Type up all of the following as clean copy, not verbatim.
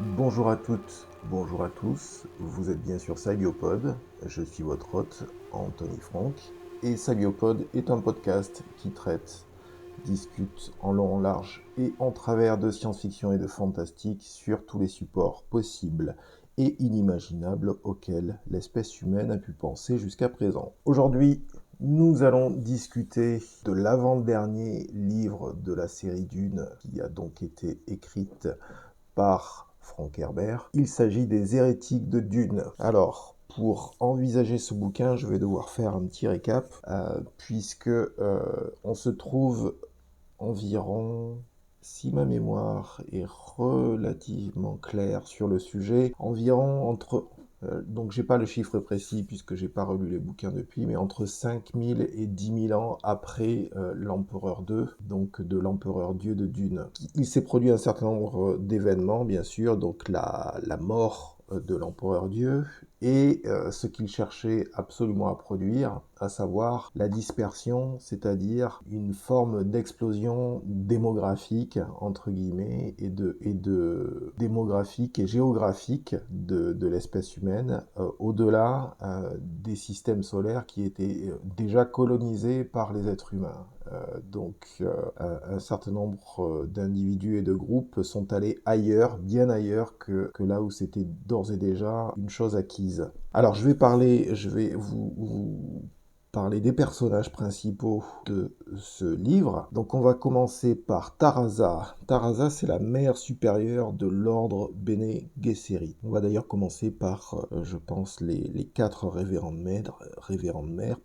Bonjour à toutes, bonjour à tous, vous êtes bien sur Sabiopod, je suis votre hôte, Anthony Franck, et Sabiopod est un podcast qui traite, discute en long, en large et en travers de science-fiction et de fantastique sur tous les supports possibles et inimaginables auxquels l'espèce humaine a pu penser jusqu'à présent. Aujourd'hui, nous allons discuter de l'avant-dernier livre de la série Dune qui a donc été écrite par Frank Herbert. Il s'agit des Hérétiques de Dune. Alors, pour envisager ce bouquin, je vais devoir faire un petit récap, puisque on se trouve environ, si ma mémoire est relativement claire sur le sujet, environ entre... donc j'ai pas le chiffre précis puisque j'ai pas relu les bouquins depuis, mais entre 5000 et 10 000 ans après l'Empereur 2, donc de l'Empereur Dieu de Dune. Il s'est produit un certain nombre d'événements, bien sûr, donc la mort de l'Empereur Dieu, et ce qu'il cherchait absolument à produire, à savoir la dispersion, c'est-à-dire une forme d'explosion démographique, entre guillemets, et de démographique et géographique de l'espèce humaine, au-delà des systèmes solaires qui étaient déjà colonisés par les êtres humains. Un certain nombre d'individus et de groupes sont allés ailleurs, bien ailleurs que là où c'était d'ores et déjà une chose acquise. Alors je vais vous parler des personnages principaux de ce livre. Donc on va commencer par Taraza. Taraza, c'est la mère supérieure de l'ordre Bene Gesserit. On va d'ailleurs commencer par, je pense, les quatre révérendes mères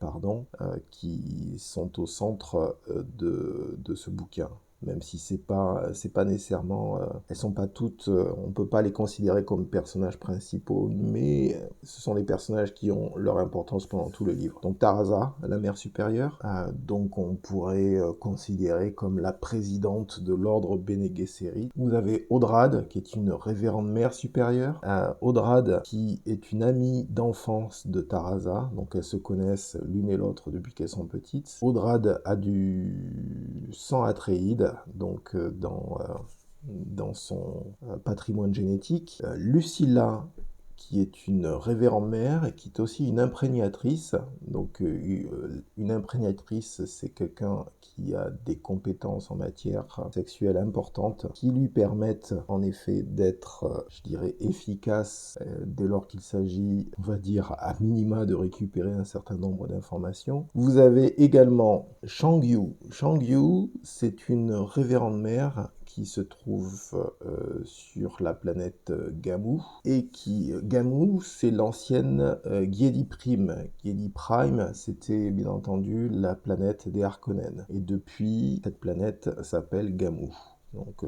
qui sont au centre de ce bouquin, même si c'est pas nécessairement, elles sont pas toutes, on peut pas les considérer comme personnages principaux, mais ce sont les personnages qui ont leur importance pendant tout le livre. Donc Taraza, la mère supérieure, donc on pourrait considérer comme la présidente de l'ordre Bene Gesserit. Vous avez Audrade, qui est une révérende mère supérieure. Audrade, qui est une amie d'enfance de Taraza, donc elles se connaissent l'une et l'autre depuis qu'elles sont petites. Audrade a du sang Atréide, donc dans son patrimoine génétique. Lucilla, qui est une révérende mère et qui est aussi une imprégnatrice. Donc une imprégnatrice, c'est quelqu'un qui a des compétences en matière sexuelle importantes qui lui permettent en effet d'être, je dirais, efficace dès lors qu'il s'agit, on va dire, à minima de récupérer un certain nombre d'informations. Vous avez également Shangyu. Shangyu, c'est une révérende mère qui se trouve sur la planète Gamu et Gamu, c'est l'ancienne Giedi Prime. Giedi Prime, c'était bien entendu la planète des Harkonnen. Et depuis, cette planète s'appelle Gamu. Donc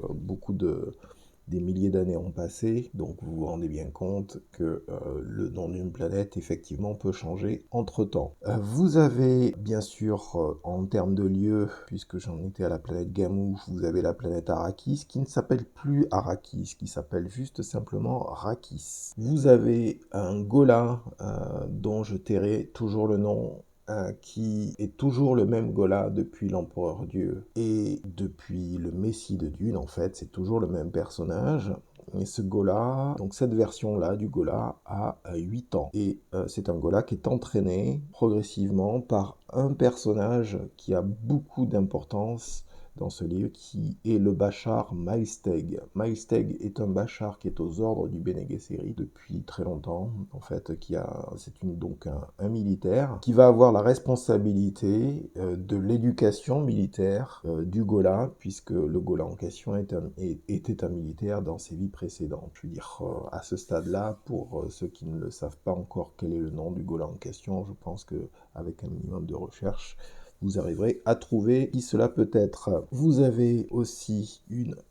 des milliers d'années ont passé, donc vous vous rendez bien compte que le nom d'une planète effectivement peut changer entre-temps. Vous avez bien sûr en termes de lieu, puisque j'en étais à la planète Gamu, vous avez la planète Arrakis qui ne s'appelle plus Arrakis, qui s'appelle juste simplement Rakis. Vous avez un Gola dont je tairai toujours le nom, qui est toujours le même Gola depuis l'Empereur Dieu et depuis le Messie de Dune, en fait, c'est toujours le même personnage. Et ce Gola, donc cette version-là du Gola a 8 ans. Et c'est un Gola qui est entraîné progressivement par un personnage qui a beaucoup d'importance dans ce livre, qui est le Bachar Maelsteg. Maelsteg est un Bachar qui est aux ordres du Bene Gesserit depuis très longtemps, en fait, donc un militaire qui va avoir la responsabilité de l'éducation militaire du Gola, puisque le Gola en question était un militaire dans ses vies précédentes. Je veux dire, à ce stade-là, pour ceux qui ne le savent pas encore quel est le nom du Gola en question, je pense que avec un minimum de recherche, vous arriverez à trouver qui cela peut être. Vous avez aussi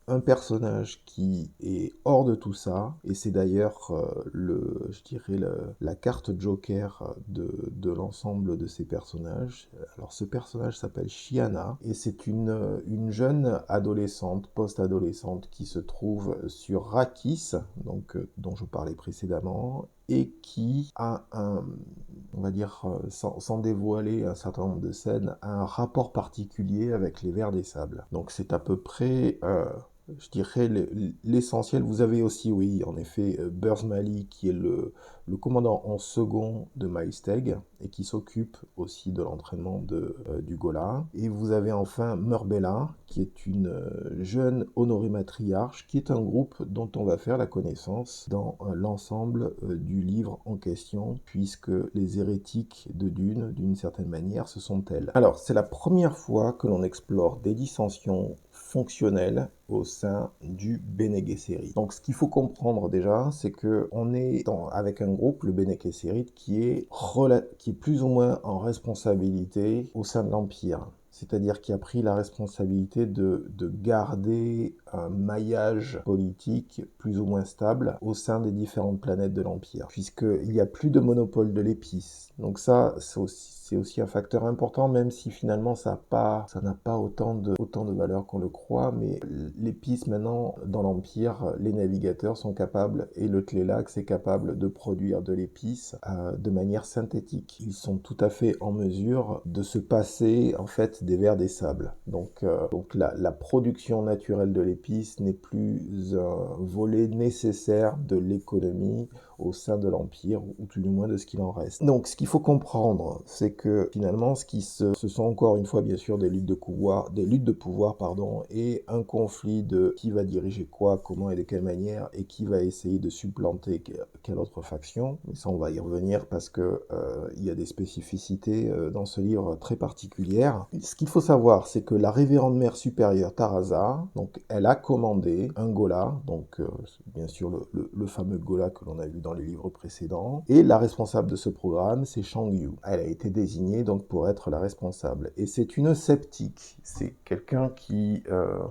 un personnage qui est hors de tout ça, et c'est d'ailleurs je dirais la carte joker de l'ensemble de ces personnages. Alors ce personnage s'appelle Shiana, et c'est une jeune adolescente, post-adolescente, qui se trouve sur Rakis, donc, dont je parlais précédemment, et qui a on va dire, sans dévoiler un certain nombre de scènes, a un rapport particulier avec les vers des sables. Donc c'est à peu près je dirais, l'essentiel. Vous avez aussi, oui, en effet, Burz Mali, qui est le commandant en second de Maïsteg, et qui s'occupe aussi de l'entraînement du Gola. Et vous avez enfin Murbella, qui est une jeune honorée matriarche, qui est un groupe dont on va faire la connaissance dans l'ensemble du livre en question, puisque les hérétiques de Dune, d'une certaine manière, ce sont elles. Alors, c'est la première fois que l'on explore des dissensions fonctionnelles au sein du Bene Gesserit. Donc, ce qu'il faut comprendre déjà, c'est que on est avec un groupe, le Bene Gesserit, qui est plus ou moins en responsabilité au sein de l'Empire. C'est-à-dire qui a pris la responsabilité de garder un maillage politique plus ou moins stable au sein des différentes planètes de l'Empire, puisqu'il n'y a plus de monopole de l'épice. Donc ça, c'est aussi un facteur important, même si finalement ça n'a pas autant de valeur qu'on le croit, mais l'épice maintenant, dans l'Empire, les navigateurs sont capables, et le Tleilax est capable de produire de l'épice de manière synthétique. Ils sont tout à fait en mesure de se passer en fait des vers des sables. Donc la production naturelle de l'épice n'est plus un volet nécessaire de l'économie au sein de l'Empire, ou tout du moins de ce qu'il en reste. Donc ce qu'il faut comprendre, c'est que finalement, ce sont encore une fois bien sûr des luttes de pouvoir, et un conflit de qui va diriger quoi, comment et de quelle manière, et qui va essayer de supplanter quelle autre faction. Mais ça, on va y revenir parce que il y a des spécificités dans ce livre très particulières. Ce qu'il faut savoir, c'est que la révérende mère supérieure Taraza, donc elle a commandé un Ghola, donc bien sûr le fameux Ghola que l'on a vu dans les livres précédents, et la responsable de ce programme, c'est Shang Yu. Elle a été désignée donc pour être la responsable, et c'est une sceptique, c'est quelqu'un qui,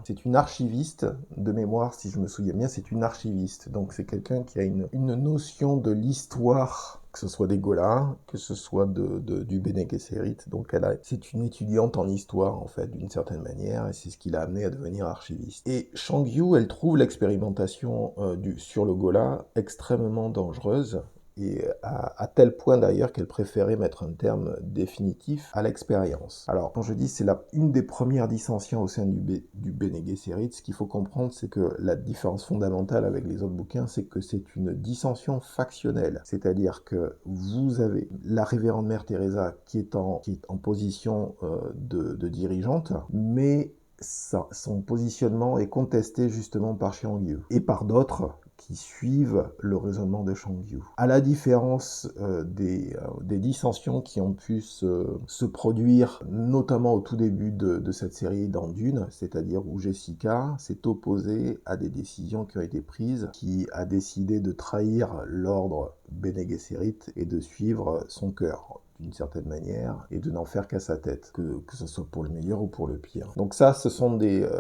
c'est une archiviste de mémoire, si je me souviens bien, c'est une archiviste, donc c'est quelqu'un qui a une notion de l'histoire, que ce soit des Gholas, que ce soit du Bene Gesserit. Donc c'est une étudiante en histoire, en fait, d'une certaine manière, et c'est ce qui l'a amenée à devenir archiviste. Et Shang Yu, elle trouve l'expérimentation sur le Ghola extrêmement dangereuse, et à tel point d'ailleurs qu'elle préférait mettre un terme définitif à l'expérience. Alors, quand je dis c'est une des premières dissensions au sein du Bene Gesserit, ce qu'il faut comprendre, c'est que la différence fondamentale avec les autres bouquins, c'est que c'est une dissension factionnelle. C'est-à-dire que vous avez la révérende mère Teresa qui est en position de dirigeante, mais son positionnement est contesté justement par Shang Yu et par d'autres qui suivent le raisonnement de Shang Yu. À la différence des dissensions qui ont pu se produire, notamment au tout début de cette série dans Dune, c'est-à-dire où Jessica s'est opposée à des décisions qui ont été prises, qui a décidé de trahir l'ordre Bene Gesserit et de suivre son cœur, d'une certaine manière, et de n'en faire qu'à sa tête, que ce soit pour le meilleur ou pour le pire. Donc ça, ce sont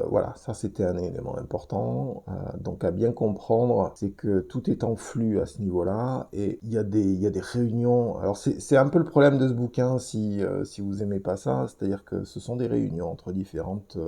voilà, ça c'était un élément important. Donc à bien comprendre, c'est que tout est en flux à ce niveau-là, et il y a des réunions. Alors c'est un peu le problème de ce bouquin, si vous aimez pas ça, c'est-à-dire que ce sont des réunions entre différentes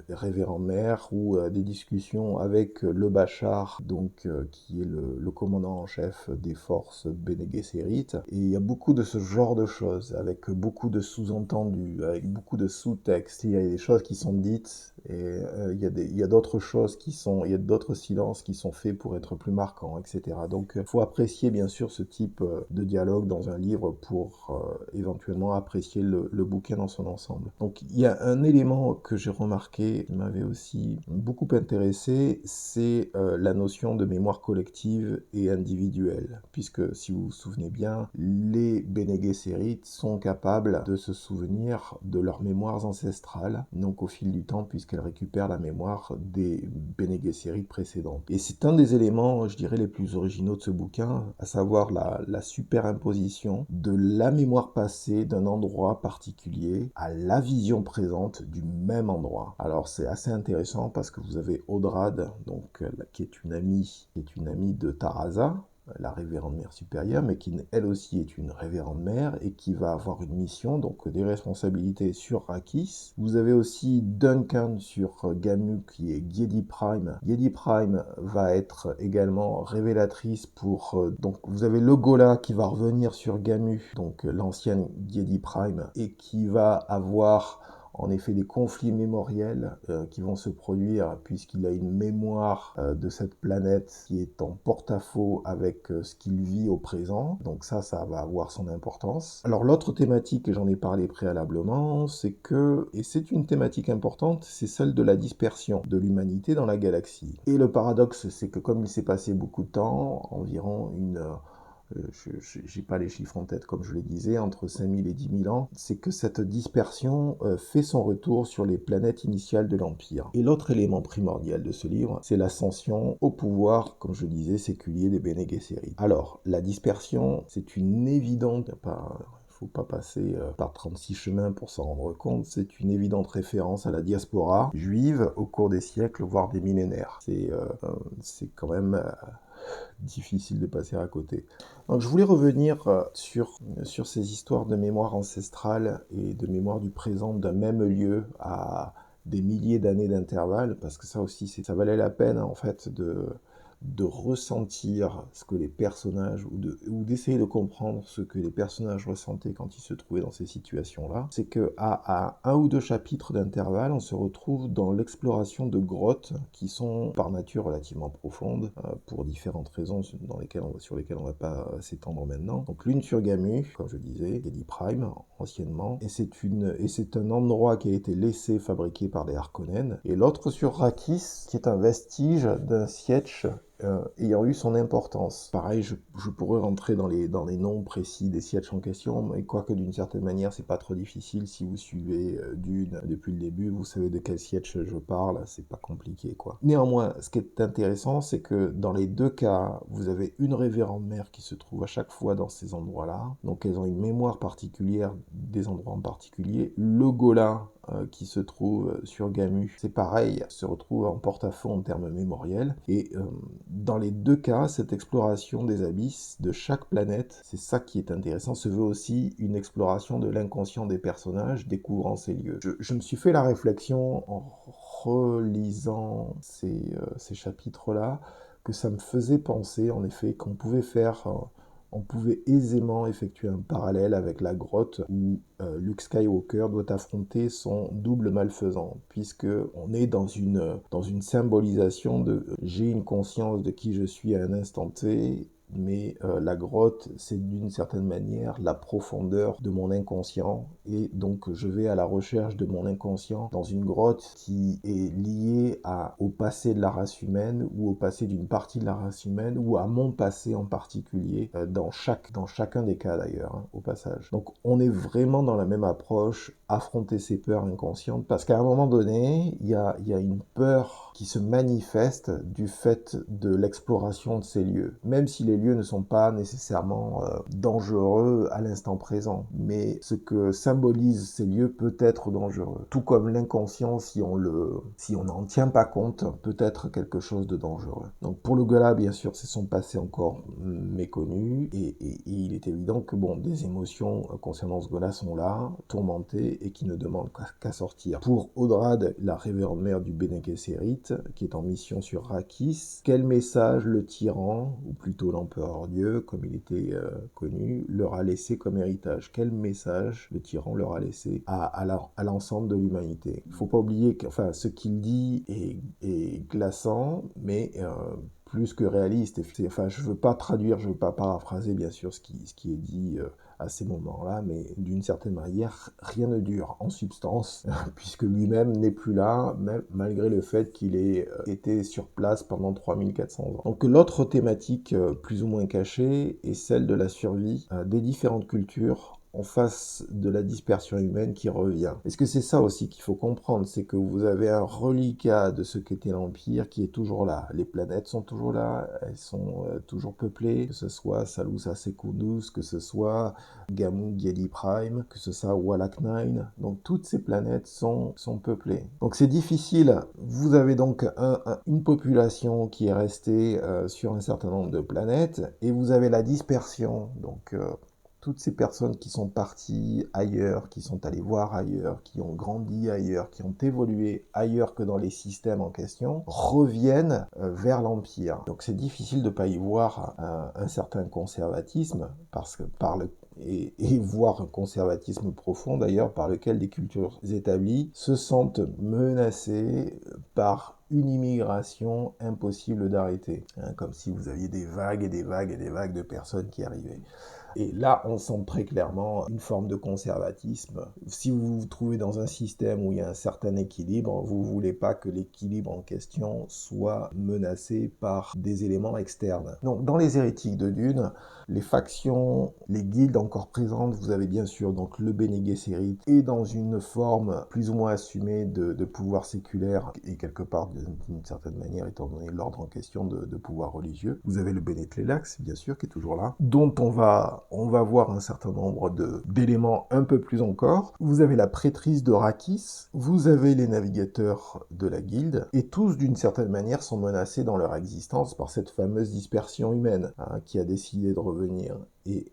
révérendes mères, ou des discussions avec le Bashar, donc qui est le commandant en chef des forces Bene Gesserit, et il y a beaucoup de ce genre de choses, avec beaucoup de sous-entendus, avec beaucoup de sous-textes. Il y a des choses qui sont dites, et il y a d'autres choses il y a d'autres silences qui sont faits pour être plus marquants, etc. Donc il faut apprécier bien sûr ce type de dialogue dans un livre pour éventuellement apprécier le bouquin dans son ensemble. Donc il y a un élément que j'ai remarqué, qui m'avait aussi beaucoup intéressé, c'est la notion de mémoire collective et individuelle, puisque si vous vous souvenez bien, les Bene Gesserit sont capables de se souvenir de leurs mémoires ancestrales, donc au fil du temps, puisqu'elles récupèrent la mémoire des Bene Gesserit précédentes. Et c'est un des éléments, je dirais, les plus originaux de ce bouquin, à savoir la superimposition de la mémoire passée d'un endroit particulier à la vision présente du même endroit. Alors c'est assez intéressant parce que vous avez Audrade, donc qui est une amie de Taraza, la révérende mère supérieure, mais qui elle aussi est une révérende mère, et qui va avoir une mission, donc des responsabilités sur Arrakis. Vous avez aussi Duncan sur Gamu, qui est Giedi Prime. Giedi Prime va être également révélatrice pour... donc vous avez le Ghola qui va revenir sur Gamu, donc l'ancienne Giedi Prime, et qui va avoir en effet des conflits mémoriels qui vont se produire puisqu'il a une mémoire de cette planète qui est en porte-à-faux avec ce qu'il vit au présent. Donc ça va avoir son importance. Alors l'autre thématique, et j'en ai parlé préalablement, c'est que, et c'est une thématique importante, c'est celle de la dispersion de l'humanité dans la galaxie. Et le paradoxe, c'est que comme il s'est passé beaucoup de temps, environ je n'ai pas les chiffres en tête comme je le disais, entre 5000 et 10 000 ans, c'est que cette dispersion fait son retour sur les planètes initiales de l'Empire. Et l'autre élément primordial de ce livre, c'est l'ascension au pouvoir, comme je disais, séculier des Bene Gesserit. Alors, la dispersion, c'est une évidente, faut pas passer par 36 chemins pour s'en rendre compte, c'est une évidente référence à la diaspora juive au cours des siècles, voire des millénaires. C'est quand même difficile de passer à côté. Donc je voulais revenir sur ces histoires de mémoire ancestrale et de mémoire du présent d'un même lieu à des milliers d'années d'intervalle, parce que ça aussi, ça valait la peine en fait de ressentir ce que les personnages, ou d'essayer de comprendre ce que les personnages ressentaient quand ils se trouvaient dans ces situations-là, c'est qu'à un ou deux chapitres d'intervalle, on se retrouve dans l'exploration de grottes qui sont par nature relativement profondes, pour différentes raisons sur lesquelles on ne va pas s'étendre maintenant. Donc l'une sur Gamu, comme je disais, Gedi Prime, anciennement, et c'est un endroit qui a été laissé fabriquer par les Harkonnen, et l'autre sur Rakis, qui est un vestige d'un siège ayant eu son importance. Pareil, je pourrais rentrer dans les noms précis des sièges en question, mais quoique d'une certaine manière, c'est pas trop difficile. Si vous suivez Dune depuis le début, vous savez de quel siège je parle, c'est pas compliqué, quoi. Néanmoins, ce qui est intéressant, c'est que dans les deux cas, vous avez une révérende mère qui se trouve à chaque fois dans ces endroits-là. Donc elles ont une mémoire particulière des endroits en particulier. Le Gola, qui se trouve sur Gamu, c'est pareil, se retrouve en porte-à-faux en termes mémoriels. Et dans les deux cas, cette exploration des abysses de chaque planète, c'est ça qui est intéressant, se veut aussi une exploration de l'inconscient des personnages découvrant ces lieux. Je me suis fait la réflexion en relisant ces chapitres-là, que ça me faisait penser en effet qu'on pouvait on pouvait aisément effectuer un parallèle avec la grotte où Luke Skywalker doit affronter son double malfaisant, puisque on est dans une symbolisation de j'ai une conscience de qui je suis à un instant T, mais la grotte, c'est d'une certaine manière la profondeur de mon inconscient, et donc je vais à la recherche de mon inconscient dans une grotte qui est liée au passé de la race humaine, ou au passé d'une partie de la race humaine, ou à mon passé en particulier, dans chacun des cas d'ailleurs, hein, au passage. Donc on est vraiment dans la même approche, affronter ses peurs inconscientes, parce qu'à un moment donné, il y a une peur qui se manifeste du fait de l'exploration de ces lieux, même si les lieux ne sont pas nécessairement dangereux à l'instant présent, mais ce que symbolisent ces lieux peut être dangereux, tout comme l'inconscient, si on n'en tient pas compte, peut être quelque chose de dangereux. Donc pour le Gola, bien sûr, c'est son passé encore méconnu, et il est évident que des émotions concernant ce Gola sont là, tourmentées, et qui ne demandent qu'à sortir. Pour Audrad, la révérende mère du Bene Gesserit, qui est en mission sur Rakis, quel message le tyran, ou plutôt l'empereur Dieu, comme il était connu, leur a laissé comme héritage? Quel message le tyran leur a laissé à l'ensemble de l'humanité? Il ne faut pas oublier que ce qu'il dit est glaçant, mais plus que réaliste. Je ne veux pas traduire, je ne veux pas paraphraser bien sûr ce qui est dit à ces moments-là, mais d'une certaine manière, rien ne dure en substance, puisque lui-même n'est plus là, même malgré le fait qu'il ait été sur place pendant 3400 ans. Donc l'autre thématique plus ou moins cachée est celle de la survie des différentes cultures en face de la dispersion humaine qui revient. Est-ce que c'est ça aussi qu'il faut comprendre? C'est que vous avez un reliquat de ce qu'était l'Empire qui est toujours là. Les planètes sont toujours là, elles sont toujours peuplées, que ce soit Salus Secundus, que ce soit Gamu Giedi Prime, que ce soit Wallach 9. Donc toutes ces planètes sont peuplées. Donc c'est difficile. Vous avez donc une population qui est restée sur un certain nombre de planètes, et vous avez la dispersion, donc toutes ces personnes qui sont parties ailleurs, qui sont allées voir ailleurs, qui ont grandi ailleurs, qui ont évolué ailleurs que dans les systèmes en question, reviennent vers l'Empire. Donc c'est difficile de ne pas y voir un certain conservatisme, parce que et voire un conservatisme profond d'ailleurs, par lequel des cultures établies se sentent menacées par une immigration impossible d'arrêter. Hein, comme si vous aviez des vagues et des vagues et des vagues de personnes qui arrivaient. Et là, on sent très clairement une forme de conservatisme. Si vous vous trouvez dans un système où il y a un certain équilibre, vous ne voulez pas que l'équilibre en question soit menacé par des éléments externes. Donc, dans les hérétiques de Dune, les factions, les guildes encore présentes, vous avez bien sûr donc le Bene Gesserit, et dans une forme plus ou moins assumée de pouvoir séculaire, et quelque part d'une certaine manière, étant donné l'ordre en question de pouvoir religieux. Vous avez le Bene Tleilax, bien sûr, qui est toujours là, dont on va voir un certain nombre d'éléments un peu plus encore. Vous avez la prêtrise de Rakis, vous avez les navigateurs de la guilde, et tous d'une certaine manière sont menacés dans leur existence par cette fameuse dispersion humaine, hein, qui a décidé de revenir.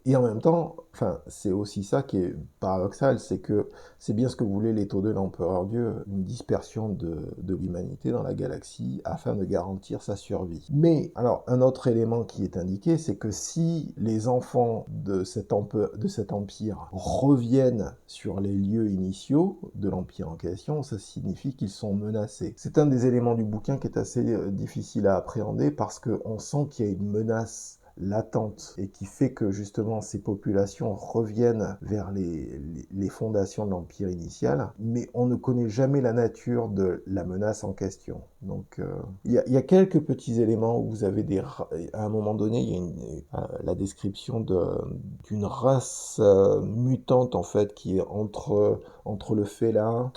Et en même temps, enfin, c'est aussi ça qui est paradoxal, c'est que c'est bien ce que voulait l'étau de l'empereur Dieu, une dispersion de l'humanité dans la galaxie afin de garantir sa survie. Mais, alors, un autre élément qui est indiqué, c'est que si les enfants de cet empire reviennent sur les lieux initiaux de l'empire en question, ça signifie qu'ils sont menacés. C'est un des éléments du bouquin qui est assez difficile à appréhender parce qu'on sent qu'il y a une menace latente et qui fait que justement ces populations reviennent vers les fondations de l'empire initial, mais on ne connaît jamais la nature de la menace en question. Donc il y a quelques petits éléments où vous avez à un moment donné, il y a la description d'une race mutante en fait qui est entre le félin,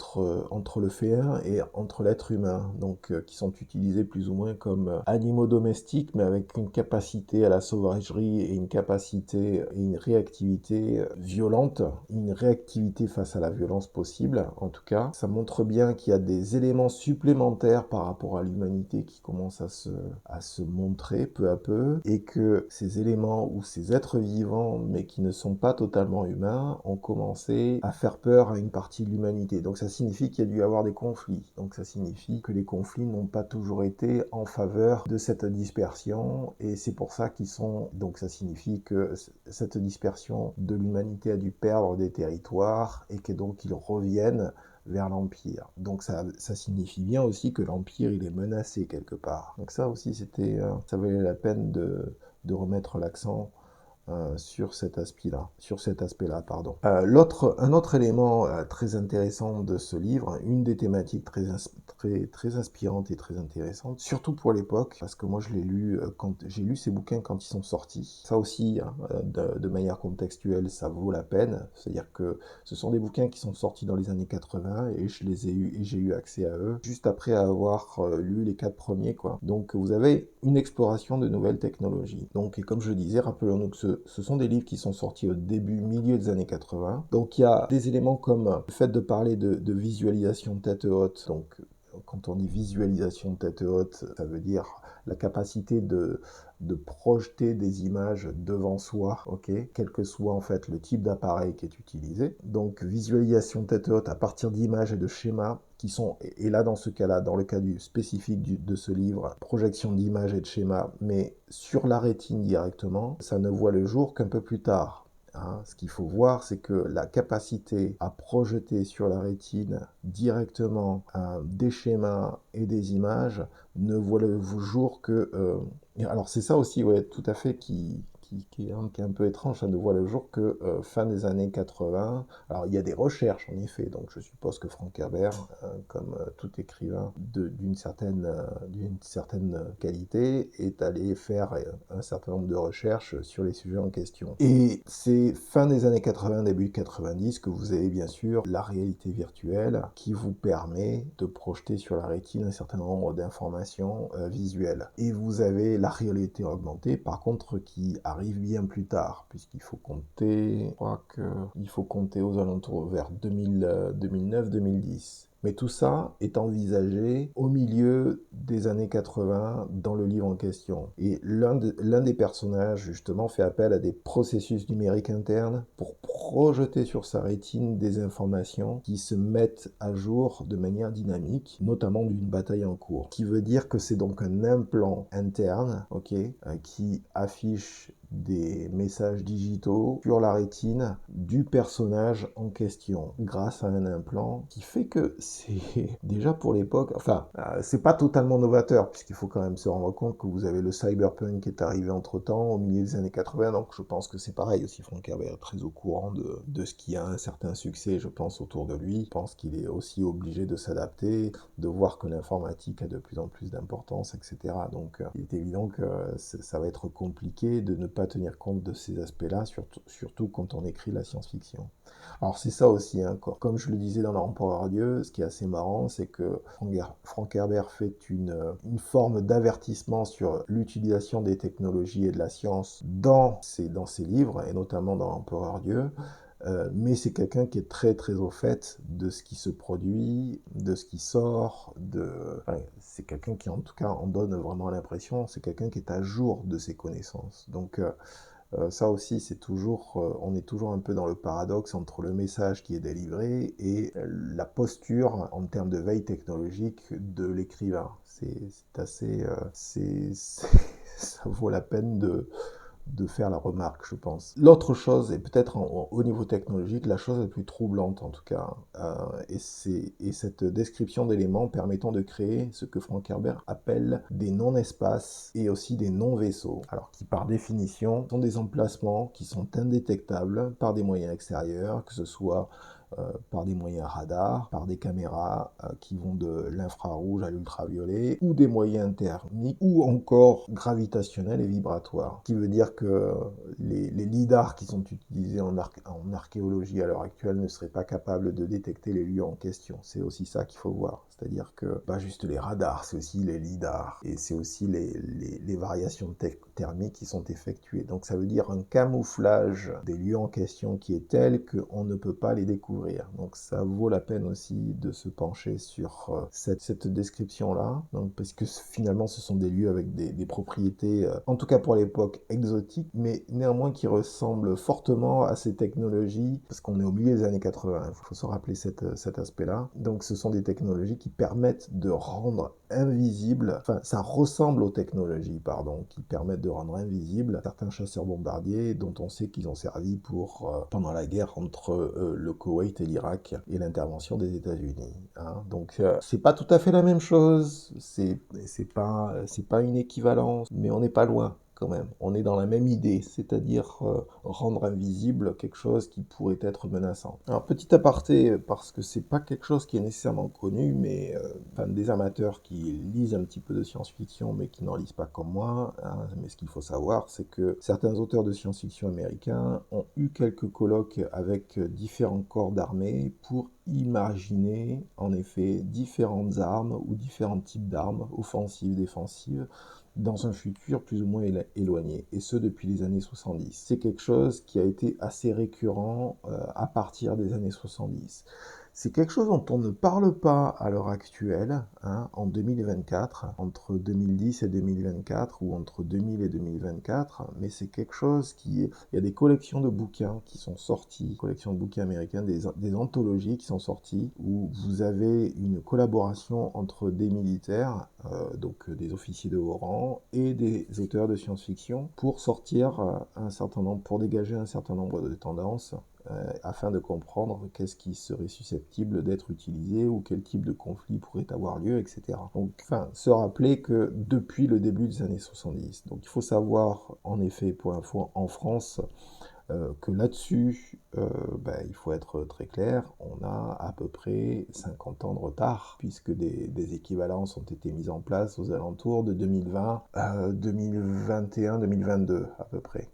entre le féin et entre l'être humain, donc qui sont utilisés plus ou moins comme animaux domestiques, mais avec une capacité à la sauvagerie et une capacité et une réactivité violente, une réactivité face à la violence possible, en tout cas. Ça montre bien qu'il y a des éléments supplémentaires par rapport à l'humanité qui commencent à se montrer peu à peu, et que ces éléments ou ces êtres vivants, mais qui ne sont pas totalement humains, ont commencé à faire peur à une partie de l'humanité. Donc ça signifie qu'il y a dû y avoir des conflits. Donc ça signifie que les conflits n'ont pas toujours été en faveur de cette dispersion, et c'est pour ça qu'ils sont... Donc ça signifie que cette dispersion de l'humanité a dû perdre des territoires, et que donc ils reviennent vers l'Empire. Donc ça signifie bien aussi que l'Empire, il est menacé quelque part. Donc ça aussi, ça valait la peine de remettre l'accent sur cet aspect-là, pardon. Un autre élément très intéressant de ce livre, une des thématiques très inspirantes et très intéressantes, surtout pour l'époque, parce que moi je l'ai lu j'ai lu ces bouquins quand ils sont sortis. Ça aussi, hein, de manière contextuelle, ça vaut la peine. C'est-à-dire que ce sont des bouquins qui sont sortis dans les années 80 et j'ai eu accès à eux juste après avoir lu les 4 premiers, quoi. Donc vous avez une exploration de nouvelles technologies. Donc, et comme je le disais, rappelons-nous que ce sont des livres qui sont sortis au milieu des années 80. Donc il y a des éléments comme le fait de parler de visualisation tête haute. Donc quand on dit visualisation tête haute, ça veut dire la capacité de projeter des images devant soi, ok, quel que soit en fait le type d'appareil qui est utilisé. Donc visualisation tête haute à partir d'images et de schémas qui sont, et là dans ce cas-là, dans le cas spécifique de ce livre, projection d'images et de schémas, mais sur la rétine directement, ça ne voit le jour qu'un peu plus tard. Hein, ce qu'il faut voir, c'est que la capacité à projeter sur la rétine directement des schémas et des images ne voit le jour que... alors c'est ça aussi, ouais, tout à fait, qui est un peu étrange, ça ne voit le jour que fin des années 80. Alors il y a des recherches en effet, donc je suppose que Frank Herbert, comme tout écrivain d'une certaine qualité, est allé faire un certain nombre de recherches sur les sujets en question. Et c'est fin des années 80, début 90 que vous avez bien sûr la réalité virtuelle qui vous permet de projeter sur la rétine un certain nombre d'informations visuelles. Et vous avez la réalité augmentée, par contre, qui arrive bien plus tard, puisqu'il faut compter, je crois qu'il faut compter aux alentours vers 2009-2010. Mais tout ça est envisagé au milieu des années 80 dans le livre en question. Et l'un des personnages, justement, fait appel à des processus numériques internes pour projeter sur sa rétine des informations qui se mettent à jour de manière dynamique, notamment d'une bataille en cours. Ce qui veut dire que c'est donc un implant interne, qui affiche des messages digitaux sur la rétine du personnage en question grâce à un implant qui fait que c'est déjà pour l'époque, c'est pas totalement novateur puisqu'il faut quand même se rendre compte que vous avez le cyberpunk qui est arrivé entre temps au milieu des années 80, donc je pense que c'est pareil aussi. Frank Herbert est très au courant de ce qui a un certain succès, je pense, autour de lui. Je pense qu'il est aussi obligé de s'adapter, de voir que l'informatique a de plus en plus d'importance, etc. Donc il est évident que ça va être compliqué de ne pas tenir compte de ces aspects-là, surtout quand on écrit la science-fiction. Alors c'est ça aussi, hein, comme je le disais dans l'Empereur Dieu, ce qui est assez marrant, c'est que Frank Herbert fait une forme d'avertissement sur l'utilisation des technologies et de la science dans ses livres, et notamment dans l'Empereur Dieu. Mais c'est quelqu'un qui est très très au fait de ce qui se produit, de ce qui sort, c'est quelqu'un qui en tout cas en donne vraiment l'impression, c'est quelqu'un qui est à jour de ses connaissances. Donc ça aussi, on est toujours un peu dans le paradoxe entre le message qui est délivré et la posture en termes de veille technologique de l'écrivain. C'est assez, ça vaut la peine de faire la remarque, je pense. L'autre chose, et peut-être au niveau technologique, la chose la plus troublante en tout cas, et cette description d'éléments permettant de créer ce que Frank Herbert appelle des non-espaces et aussi des non-vaisseaux. Alors qui par définition sont des emplacements qui sont indétectables par des moyens extérieurs, que ce soit par des moyens radars, par des caméras qui vont de l'infrarouge à l'ultraviolet, ou des moyens thermiques, ou encore gravitationnels et vibratoires. Ce qui veut dire que les lidars qui sont utilisés en archéologie à l'heure actuelle ne seraient pas capables de détecter les lieux en question. C'est aussi ça qu'il faut voir. C'est-à-dire que pas juste les radars, c'est aussi les lidars, et c'est aussi les variations thermiques qui sont effectuées. Donc ça veut dire un camouflage des lieux en question qui est tel qu'on ne peut pas les découvrir. Donc ça vaut la peine aussi de se pencher sur cette description-là, parce que finalement ce sont des lieux avec des propriétés, en tout cas pour l'époque, exotiques, mais néanmoins qui ressemblent fortement à ces technologies, parce qu'on est au milieu des années 80, il faut se rappeler cet aspect-là. Donc ce sont des technologies qui permettent de rendre invisible, ça ressemble aux technologies, qui permettent de rendre invisible certains chasseurs bombardiers dont on sait qu'ils ont servi pendant la guerre entre le Koweït et l'Irak et l'intervention des États-Unis. Hein. Donc c'est pas tout à fait la même chose, c'est pas une équivalence, mais on n'est pas loin. Quand même, on est dans la même idée, c'est-à-dire rendre invisible quelque chose qui pourrait être menaçant. Alors petit aparté, parce que c'est pas quelque chose qui est nécessairement connu, mais des amateurs qui lisent un petit peu de science-fiction, mais qui n'en lisent pas comme moi, hein, mais ce qu'il faut savoir, c'est que certains auteurs de science-fiction américains ont eu quelques colloques avec différents corps d'armée pour imaginer en effet différentes armes ou différents types d'armes, offensives, défensives, dans un futur plus ou moins éloigné, et ce depuis les années 70. C'est quelque chose qui a été assez récurrent à partir des années 70. C'est quelque chose dont on ne parle pas à l'heure actuelle, hein, en 2024, entre 2010 et 2024, ou entre 2000 et 2024, mais c'est quelque chose il y a des collections de bouquins qui sont sorties, collections de bouquins américains, des anthologies qui sont sorties, où vous avez une collaboration entre des militaires, donc des officiers de haut rang, et des auteurs de science-fiction, pour sortir pour dégager un certain nombre de tendances, afin de comprendre qu'est-ce qui serait susceptible d'être utilisé ou quel type de conflit pourrait avoir lieu, etc. Donc, se rappeler que depuis le début des années 70, donc il faut savoir, en effet, pour info, en France, que là-dessus, il faut être très clair, on a à peu près 50 ans de retard, puisque des équivalences ont été mises en place aux alentours de 2020, 2021, 2022 à peu près.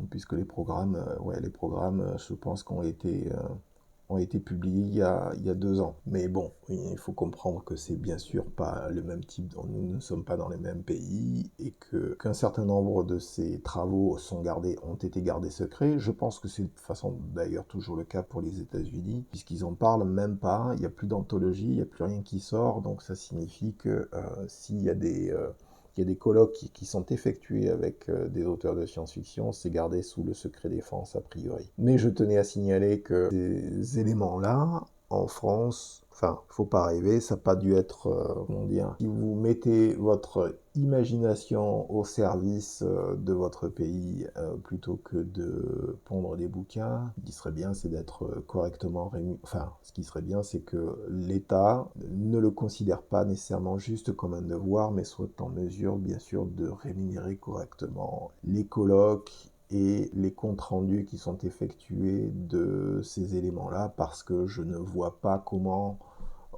Puisque les programmes, je pense, ont ont été publiés il y a 2 ans. Mais bon, il faut comprendre que c'est bien sûr pas le même type, nous ne sommes pas dans les mêmes pays et qu'un certain nombre de ces travaux ont été gardés secrets. Je pense que c'est de toute façon d'ailleurs toujours le cas pour les États-Unis, puisqu'ils en parlent même pas, il n'y a plus d'anthologie, il n'y a plus rien qui sort, donc ça signifie que s'il y a des colloques qui sont effectués avec des auteurs de science-fiction, c'est gardé sous le secret défense a priori. Mais je tenais à signaler que ces éléments-là, en France, enfin, faut pas rêver, ça n'a pas dû être, comment dire, si vous mettez votre imagination au service de votre pays plutôt que de pondre des bouquins, ce qui serait bien, c'est d'être correctement rémunéré. Enfin, ce qui serait bien, c'est que l'État ne le considère pas nécessairement juste comme un devoir, mais soit en mesure, bien sûr, de rémunérer correctement les colloques et les comptes rendus qui sont effectués de ces éléments-là, parce que je ne vois pas comment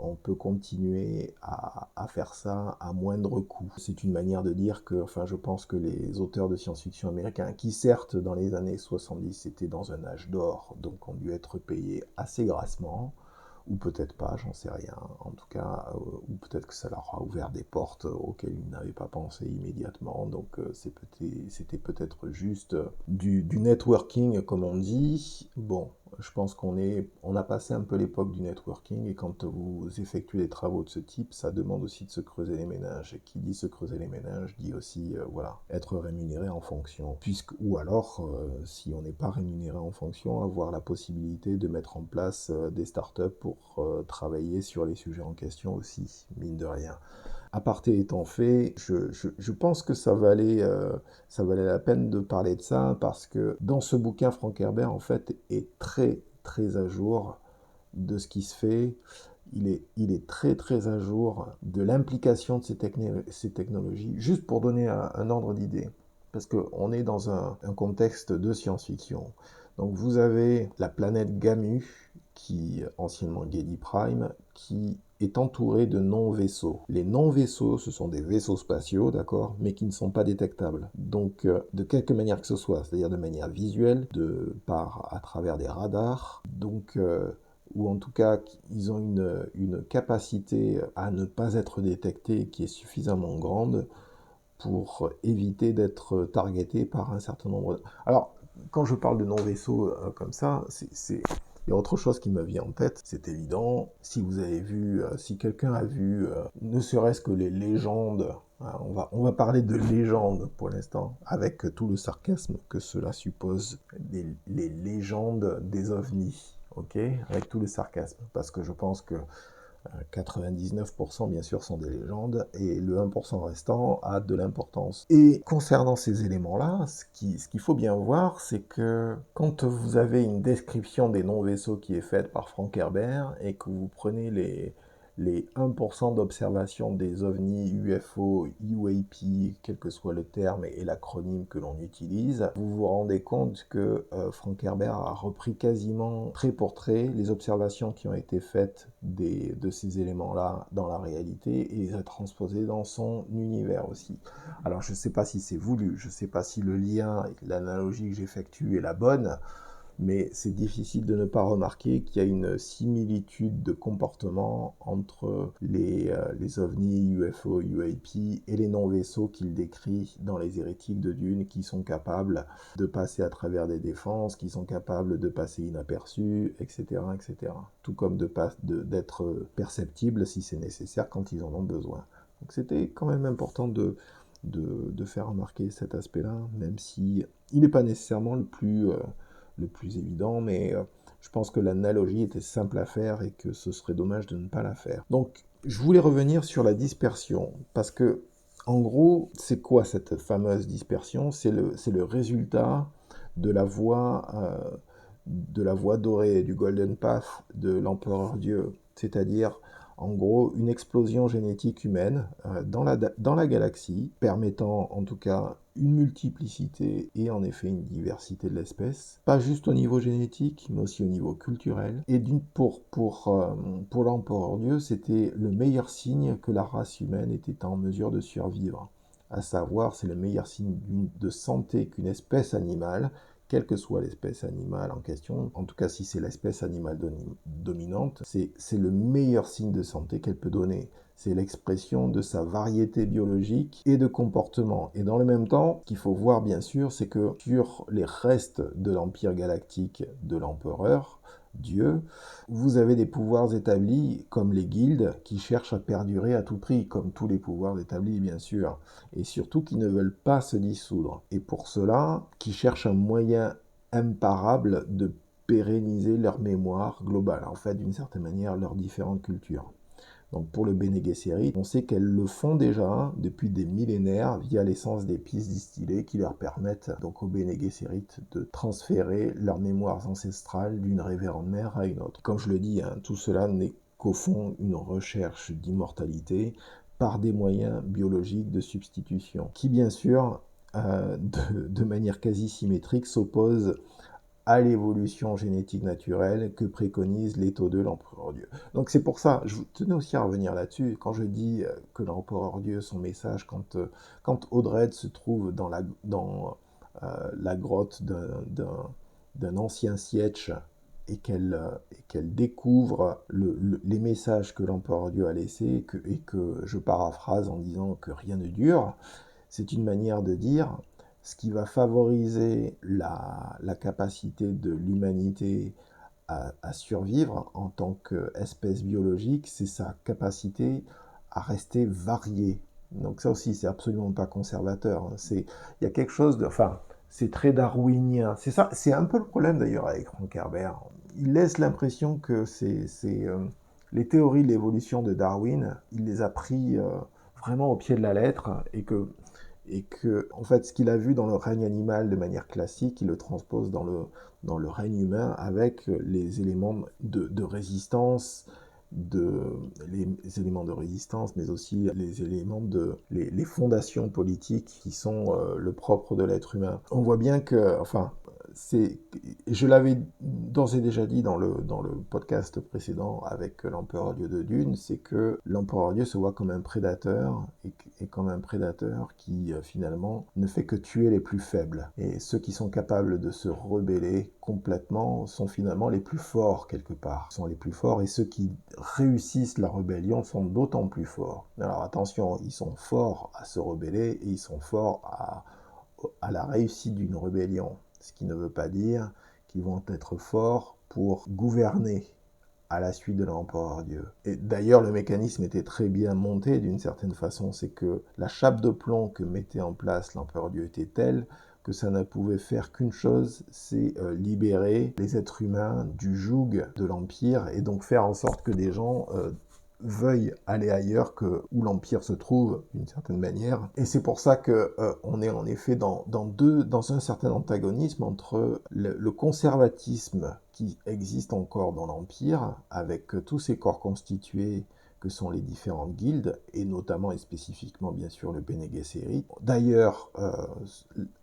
on peut continuer à faire ça à moindre coût. C'est une manière de dire que, enfin, je pense que les auteurs de science-fiction américains, qui certes dans les années 70 étaient dans un âge d'or, donc ont dû être payés assez grassement, ou peut-être pas, j'en sais rien. En tout cas, ou peut-être que ça leur a ouvert des portes auxquelles ils n'avaient pas pensé immédiatement. Donc c'était peut-être juste du networking, comme on dit. Bon, je pense on a passé un peu l'époque du networking, et quand vous effectuez des travaux de ce type, ça demande aussi de se creuser les méninges. Et qui dit se creuser les méninges dit aussi, voilà, être rémunéré en fonction. Ou alors, si on n'est pas rémunéré en fonction, avoir la possibilité de mettre en place des startups pour travailler sur les sujets en question aussi, mine de rien. Aparté étant fait, je pense que ça valait la peine de parler de ça, parce que dans ce bouquin, Frank Herbert, en fait, est très, très à jour de ce qui se fait. Il est très, très à jour de l'implication de ces technologies, juste pour donner un ordre d'idée. Parce qu'on est dans un contexte de science-fiction. Donc vous avez la planète Gamu, qui anciennement Gedi Prime, qui est entourée de non-vaisseaux. Les non-vaisseaux, ce sont des vaisseaux spatiaux, d'accord, mais qui ne sont pas détectables. Donc, de quelque manière que ce soit, c'est-à-dire de manière visuelle, à travers des radars, donc, ou en tout cas, ils ont une capacité à ne pas être détectés qui est suffisamment grande pour éviter d'être targetés par un certain nombre. Alors, quand je parle de non-vaisseaux comme ça, il y a autre chose qui me vient en tête, c'est évident. Si vous avez vu, si quelqu'un a vu, ne serait-ce que les légendes, hein, on va parler de légendes pour l'instant, avec tout le sarcasme que cela suppose, les légendes des ovnis, ok, avec tout le sarcasme, parce que je pense que 99% bien sûr sont des légendes, et le 1% restant a de l'importance. Et concernant ces éléments-là, ce qu'il faut bien voir, c'est que quand vous avez une description des non-vaisseaux qui est faite par Frank Herbert, et que vous prenez les 1% d'observation des ovnis, UFO, UAP, quel que soit le terme et l'acronyme que l'on utilise, vous vous rendez compte que Frank Herbert a repris quasiment trait pour trait les observations qui ont été faites de ces éléments-là dans la réalité, et les a transposées dans son univers aussi. Alors je ne sais pas si c'est voulu, je ne sais pas si le lien et l'analogie que j'effectue est la bonne, mais c'est difficile de ne pas remarquer qu'il y a une similitude de comportement entre les ovnis, UFO, UAP et les non-vaisseaux qu'il décrit dans les hérétiques de Dune, qui sont capables de passer à travers des défenses, qui sont capables de passer inaperçus, etc., etc. Tout comme d'être perceptibles si c'est nécessaire quand ils en ont besoin. Donc c'était quand même important de faire remarquer cet aspect-là, même si il n'est pas nécessairement le plus évident, mais je pense que l'analogie était simple à faire et que ce serait dommage de ne pas la faire. Donc, je voulais revenir sur la dispersion, parce que, en gros, c'est quoi cette fameuse dispersion? C'est le résultat de la voie dorée, du Golden Path de l'Empereur Dieu, c'est-à-dire en gros une explosion génétique humaine dans la galaxie, permettant en tout cas une multiplicité et en effet une diversité de l'espèce, pas juste au niveau génétique, mais aussi au niveau culturel. Et pour l'Empereur Dieu, c'était le meilleur signe que la race humaine était en mesure de survivre. À savoir, c'est le meilleur signe de santé qu'une espèce animale quelle que soit l'espèce animale en question, en tout cas si c'est l'espèce animale dominante, c'est le meilleur signe de santé qu'elle peut donner. C'est l'expression de sa variété biologique et de comportement. Et dans le même temps, ce qu'il faut voir bien sûr, c'est que sur les restes de l'Empire galactique de l'Empereur, Dieu, vous avez des pouvoirs établis comme les guildes qui cherchent à perdurer à tout prix, comme tous les pouvoirs établis bien sûr, et surtout qui ne veulent pas se dissoudre. Et pour cela, qui cherchent un moyen imparable de pérenniser leur mémoire globale, en fait d'une certaine manière leurs différentes cultures. Donc pour le Bene Gesserit, on sait qu'elles le font déjà depuis des millénaires via l'essence d'épices distillées qui leur permettent donc aux Bene Gesserit de transférer leurs mémoires ancestrales d'une révérende mère à une autre. Comme je le dis, tout cela n'est qu'au fond une recherche d'immortalité par des moyens biologiques de substitution, qui bien sûr, de manière quasi symétrique, s'opposent à l'évolution génétique naturelle que préconise l'Étau 2, l'Empereur Dieu. Donc c'est pour ça, je tenais aussi à revenir là-dessus, quand je dis que l'Empereur Dieu, son message, quand Audred se trouve dans la grotte d'un ancien sietch et qu'elle découvre les messages que l'Empereur Dieu a laissés et que je paraphrase en disant que rien ne dure, c'est une manière de dire ce qui va favoriser la capacité de l'humanité à survivre en tant qu'espèce biologique, c'est sa capacité à rester variée. Donc ça aussi, c'est absolument pas conservateur. Il y a quelque chose de... Enfin, c'est très darwinien. C'est ça, c'est un peu le problème d'ailleurs avec Frank Herbert. Il laisse l'impression que les théories de l'évolution de Darwin, il les a pris vraiment au pied de la lettre et que, en fait, ce qu'il a vu dans le règne animal de manière classique, il le transpose dans le règne humain avec les éléments de résistance, les éléments de résistance, mais aussi les éléments les fondations politiques qui sont le propre de l'être humain. On voit bien que, enfin, je l'avais d'ores et déjà dit dans le podcast précédent avec l'Empereur Dieu de Dune, c'est que l'Empereur Dieu se voit comme un prédateur et comme un prédateur qui finalement ne fait que tuer les plus faibles. Et ceux qui sont capables de se rebeller complètement sont finalement les plus forts quelque part. Sont les plus forts et ceux qui réussissent la rébellion sont d'autant plus forts. Alors attention, ils sont forts à se rebeller et ils sont forts à la réussite d'une rébellion. Ce qui ne veut pas dire qu'ils vont être forts pour gouverner à la suite de l'Empereur Dieu. Et d'ailleurs, le mécanisme était très bien monté d'une certaine façon, c'est que la chape de plomb que mettait en place l'Empereur Dieu était telle que ça ne pouvait faire qu'une chose, c'est libérer les êtres humains du joug de l'Empire et donc faire en sorte que des gens veuillent aller ailleurs que où l'Empire se trouve, d'une certaine manière. Et c'est pour ça que on est en effet dans un certain antagonisme entre le conservatisme qui existe encore dans l'Empire, avec tous ces corps constitués que sont les différentes guildes, et notamment et spécifiquement bien sûr le Bene Gesserit. D'ailleurs,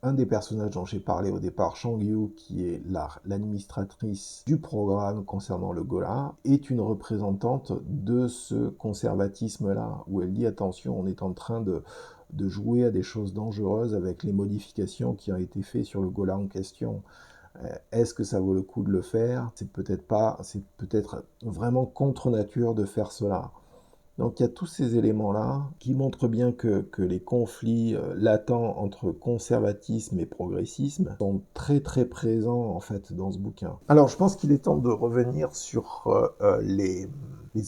un des personnages dont j'ai parlé au départ, Shang-Yu, qui est l'administratrice du programme concernant le Ghola, est une représentante de ce conservatisme-là, où elle dit attention, on est en train de jouer à des choses dangereuses avec les modifications qui ont été faites sur le Ghola en question. Est-ce que ça vaut le coup de le faire ? C'est peut-être vraiment contre nature de faire cela. Donc il y a tous ces éléments-là qui montrent bien que les conflits latents entre conservatisme et progressisme sont très très présents en fait dans ce bouquin. Alors je pense qu'il est temps de revenir sur les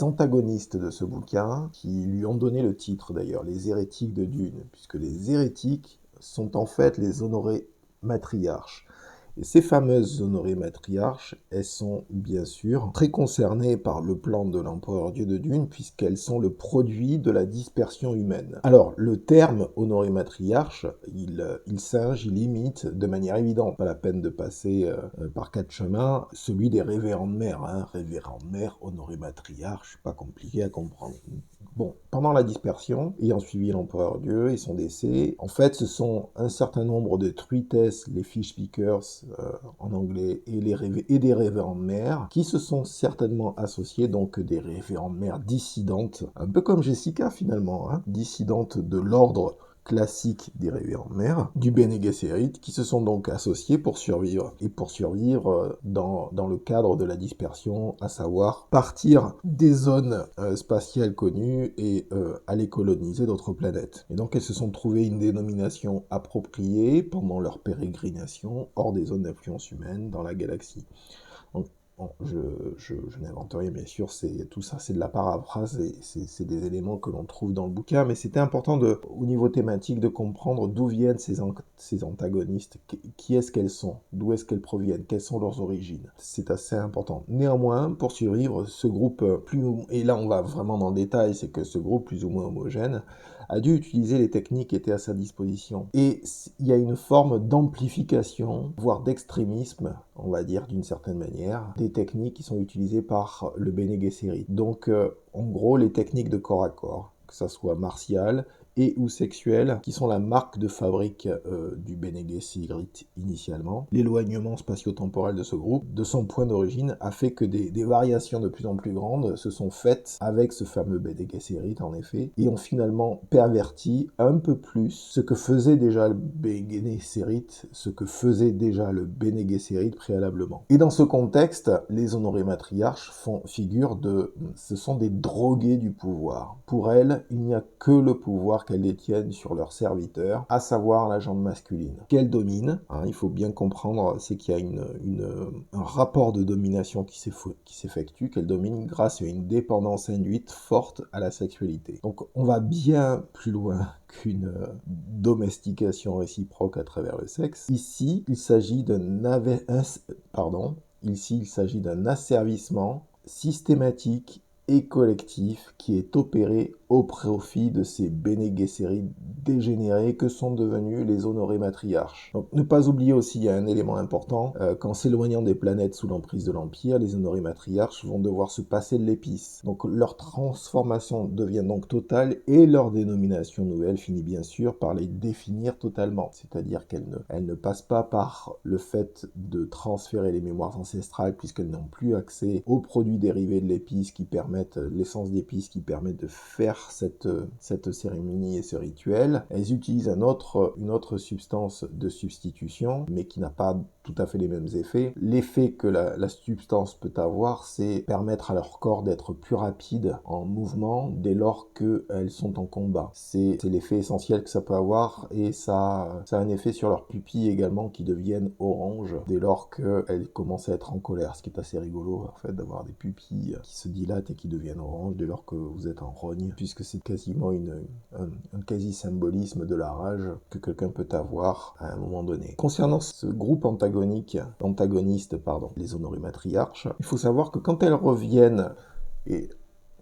antagonistes de ce bouquin, qui lui ont donné le titre d'ailleurs, les hérétiques de Dune, puisque les hérétiques sont en fait les honorés matriarches. Et ces fameuses honorées matriarches, elles sont bien sûr très concernées par le plan de l'Empereur Dieu de Dune, puisqu'elles sont le produit de la dispersion humaine. Alors, le terme honorée matriarche, il singe, il imite de manière évidente, pas la peine de passer par quatre chemins, celui des révérendes mères. Révérende mère, honorée matriarche, pas compliqué à comprendre. Bon, pendant la dispersion, ayant suivi l'Empereur Dieu et son décès, en fait, ce sont un certain nombre de truitesses, les fish speakers en anglais, et des révérendes mères, qui se sont certainement associées, donc des révérendes mères dissidentes, un peu comme Jessica finalement, dissidentes de l'ordre classiques dérivés en mer, du Bene Gesserit, qui se sont donc associés pour survivre. Et pour survivre dans le cadre de la dispersion, à savoir partir des zones spatiales connues et aller coloniser d'autres planètes. Et donc elles se sont trouvées une dénomination appropriée pendant leur pérégrination hors des zones d'influence humaine dans la galaxie. Donc, bon, je n'invente rien, bien sûr, tout ça c'est de la paraphrase, et c'est des éléments que l'on trouve dans le bouquin, mais c'était important au niveau thématique de comprendre d'où viennent ces antagonistes, qui est-ce qu'elles sont, d'où est-ce qu'elles proviennent, quelles sont leurs origines. C'est assez important. Néanmoins, pour survivre, ce groupe et là on va vraiment dans le détail, c'est que ce groupe plus ou moins homogène a dû utiliser les techniques qui étaient à sa disposition. Et il y a une forme d'amplification, voire d'extrémisme, on va dire d'une certaine manière, des techniques qui sont utilisées par le Bene Gesserit. Donc, en gros, les techniques de corps à corps, que ça soit martial et ou sexuel, qui sont la marque de fabrique du Bene Gesserit initialement. L'éloignement spatio-temporel de ce groupe, de son point d'origine, a fait que des variations de plus en plus grandes se sont faites avec ce fameux Bene Gesserit, en effet, et ont finalement perverti un peu plus ce que faisait déjà le Bene Gesserit préalablement. Et dans ce contexte, les honorés matriarches font figure ce sont des drogués du pouvoir. Pour elles, il n'y a que le pouvoir qu'elles détiennent sur leurs serviteurs, à savoir la jambe masculine, qu'elles dominent. Il faut bien comprendre, c'est qu'il y a un rapport de domination qui s'effectue, qu'elles dominent grâce à une dépendance induite forte à la sexualité. Donc on va bien plus loin qu'une domestication réciproque à travers le sexe. Ici, il s'agit d'un asservissement systématique et collectif qui est opéré au profit de ces Bene Gesserit dégénérés que sont devenus les honorés matriarches. Donc ne pas oublier aussi, il y a un élément important, qu'en s'éloignant des planètes sous l'emprise de l'Empire, les honorés matriarches vont devoir se passer de l'épice. Donc leur transformation devient donc totale et leur dénomination nouvelle finit bien sûr par les définir totalement. C'est-à-dire qu'elles ne passent pas par le fait de transférer les mémoires ancestrales puisqu'elles n'ont plus accès aux produits dérivés de l'épice qui permettent, l'essence d'épice qui permet de faire cette cérémonie et ce rituel. Elles utilisent une autre substance de substitution, mais qui n'a pas tout à fait les mêmes effets. L'effet que la substance peut avoir, c'est permettre à leur corps d'être plus rapide en mouvement dès lors qu'elles sont en combat. C'est l'effet essentiel que ça peut avoir, et ça a un effet sur leurs pupilles également qui deviennent orange dès lors qu'elles commencent à être en colère, ce qui est assez rigolo en fait d'avoir des pupilles qui se dilatent et qui deviennent orange dès lors que vous êtes en rogne, puisque c'est quasiment un quasi-symbolisme de la rage que quelqu'un peut avoir à un moment donné. Concernant ce groupe antagoniste, les honorés matriarches, il faut savoir que quand elles reviennent, et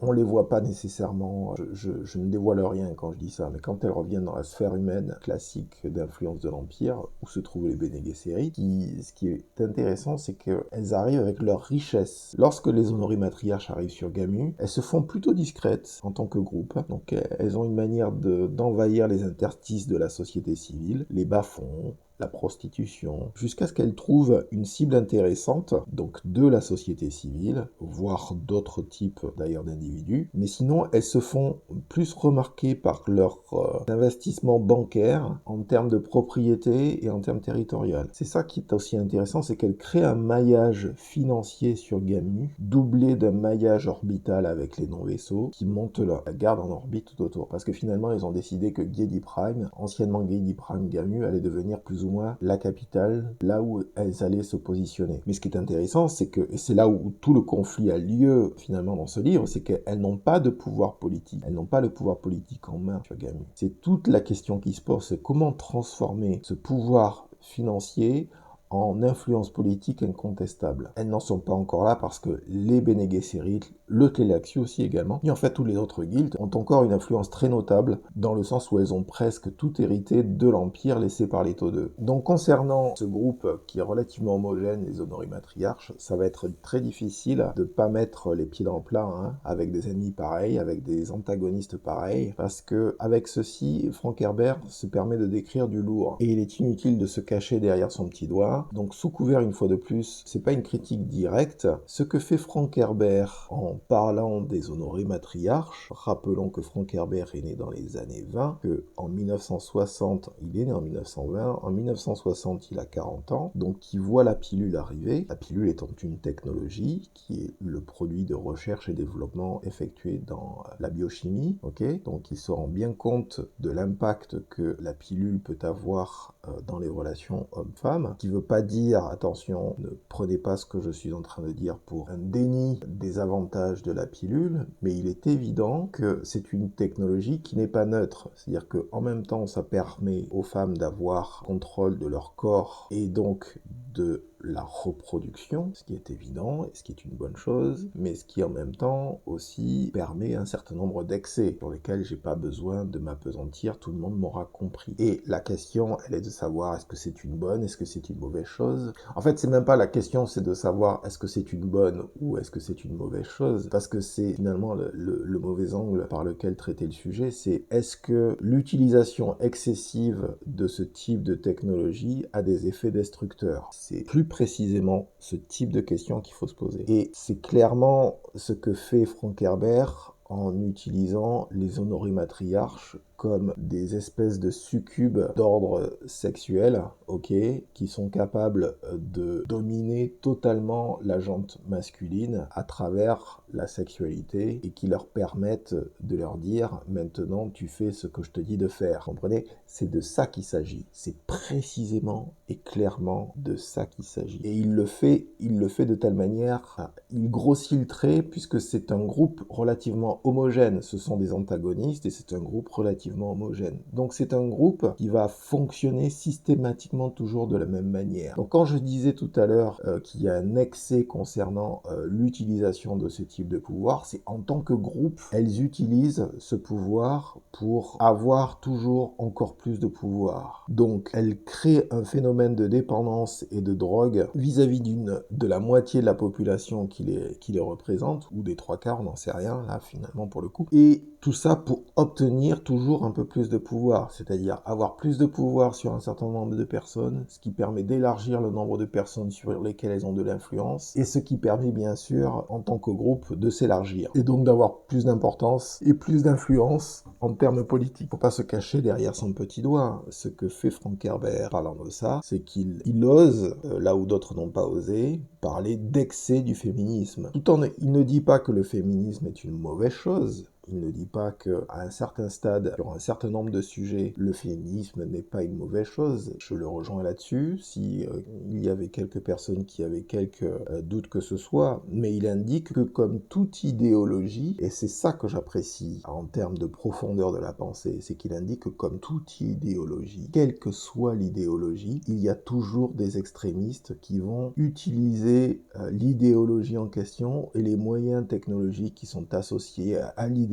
on les voit pas nécessairement, je ne dévoile rien quand je dis ça, mais quand elles reviennent dans la sphère humaine classique d'influence de l'Empire, où se trouvent les Bene Gesserit, ce qui est intéressant, c'est qu'elles arrivent avec leur richesse. Lorsque les honorés matriarches arrivent sur Gamu, elles se font plutôt discrètes en tant que groupe, donc elles ont une manière d'envahir les interstices de la société civile, les bas-fonds, la prostitution, jusqu'à ce qu'elles trouvent une cible intéressante, donc de la société civile, voire d'autres types d'ailleurs d'individus, mais sinon elles se font plus remarquer par leur investissement bancaire en termes de propriété et en termes territorial. C'est ça qui est aussi intéressant, c'est qu'elles créent un maillage financier sur Gamu, doublé d'un maillage orbital avec les non-vaisseaux, qui montent la garde en orbite tout autour. Parce que finalement, ils ont décidé que Giedi Prime, anciennement Giedi Prime Gamu, allait devenir plus ou moins la capitale, là où elles allaient se positionner. Mais ce qui est intéressant, c'est que, et c'est là où tout le conflit a lieu finalement dans ce livre, c'est qu'elles n'ont pas de pouvoir politique. Elles n'ont pas le pouvoir politique en main sur Gamu. C'est toute la question qui se pose, c'est comment transformer ce pouvoir financier en influence politique incontestable. Elles n'en sont pas encore là parce que les Bene Gesserit, le Tleilaxu aussi également, et en fait tous les autres guildes ont encore une influence très notable dans le sens où elles ont presque tout hérité de l'Empire laissé par les Tau-2. Donc concernant ce groupe qui est relativement homogène, les honorés matriarches, ça va être très difficile de pas mettre les pieds dans le plat avec des ennemis pareils, avec des antagonistes pareils, parce que avec ceci, Frank Herbert se permet de décrire du lourd. Et il est inutile de se cacher derrière son petit doigt. ça. Donc sous couvert, une fois de plus, c'est pas une critique directe. Ce que fait Frank Herbert en parlant des honorés matriarches, rappelons que Frank Herbert est né dans les années 20, que en 1960, il est né en 1920, en 1960 il a 40 ans, donc il voit la pilule arriver, la pilule étant une technologie qui est le produit de recherche et développement effectué dans la biochimie, ok, donc il se rend bien compte de l'impact que la pilule peut avoir dans les relations hommes-femmes, qui veut pas dire, attention, ne prenez pas ce que je suis en train de dire pour un déni des avantages de la pilule, mais il est évident que c'est une technologie qui n'est pas neutre, c'est-à-dire que en même temps ça permet aux femmes d'avoir contrôle de leur corps et donc de la reproduction, ce qui est évident et ce qui est une bonne chose, mais ce qui en même temps aussi permet un certain nombre d'excès sur lesquels j'ai pas besoin de m'apesantir, tout le monde m'aura compris. Et la question, elle est de savoir est-ce que c'est une bonne, est-ce que c'est une mauvaise chose. En fait, c'est même pas la question, c'est de savoir est-ce que c'est une bonne ou est-ce que c'est une mauvaise chose, parce que c'est finalement le mauvais angle par lequel traiter le sujet, c'est est-ce que l'utilisation excessive de ce type de technologie a des effets destructeurs. C'est plus précisément ce type de question qu'il faut se poser. Et c'est clairement ce que fait Frank Herbert en utilisant les honorés matriarches comme des espèces de succubes d'ordre sexuel, ok, qui sont capables de dominer totalement la jante masculine à travers la sexualité et qui leur permettent de leur dire maintenant tu fais ce que je te dis de faire. Vous comprenez? C'est de ça qu'il s'agit. C'est précisément et clairement de ça qu'il s'agit. Et il le fait de telle manière, il grossit le trait puisque c'est un groupe relativement homogène. Ce sont des antagonistes et c'est un groupe relativement homogène. Donc c'est un groupe qui va fonctionner systématiquement toujours de la même manière. Donc quand je disais tout à l'heure qu'il y a un excès concernant l'utilisation de ce type de pouvoir, c'est en tant que groupe, elles utilisent ce pouvoir pour avoir toujours encore plus de pouvoir. Donc elles créent un phénomène de dépendance et de drogue vis-à-vis de la moitié de la population qui les représente, ou des trois quarts, on n'en sait rien là finalement pour le coup. Et tout ça pour obtenir toujours un peu plus de pouvoir, c'est-à-dire avoir plus de pouvoir sur un certain nombre de personnes, ce qui permet d'élargir le nombre de personnes sur lesquelles elles ont de l'influence, et ce qui permet bien sûr, en tant que groupe, de s'élargir, et donc d'avoir plus d'importance et plus d'influence en termes politiques. Faut pas se cacher derrière son petit doigt. Ce que fait Frank Herbert parlant de ça, c'est qu'il ose, là où d'autres n'ont pas osé, parler d'excès du féminisme. Il ne dit pas que le féminisme est une mauvaise chose. Il ne dit pas qu'à un certain stade, sur un certain nombre de sujets, le féminisme n'est pas une mauvaise chose. Je le rejoins là-dessus, si il y avait quelques personnes qui avaient quelques doutes que ce soit, mais il indique que comme toute idéologie, et c'est ça que j'apprécie en termes de profondeur de la pensée, c'est qu'il indique que comme toute idéologie, quelle que soit l'idéologie, il y a toujours des extrémistes qui vont utiliser l'idéologie en question et les moyens technologiques qui sont associés à l'idéologie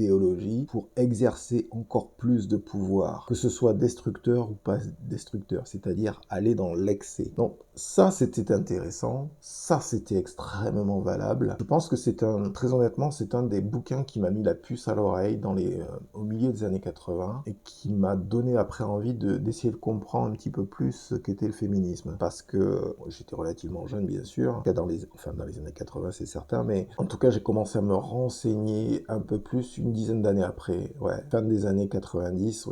pour exercer encore plus de pouvoir, que ce soit destructeur ou pas destructeur, c'est-à-dire aller dans l'excès. Donc ça c'était intéressant, ça c'était extrêmement valable. Je pense que très honnêtement, c'est un des bouquins qui m'a mis la puce à l'oreille au milieu des années 80 et qui m'a donné après envie d'essayer de comprendre un petit peu plus ce qu'était le féminisme, parce que j'étais relativement jeune bien sûr, dans les années 80 c'est certain, mais en tout cas j'ai commencé à me renseigner un peu plus une dizaine d'années après, fin des années 90,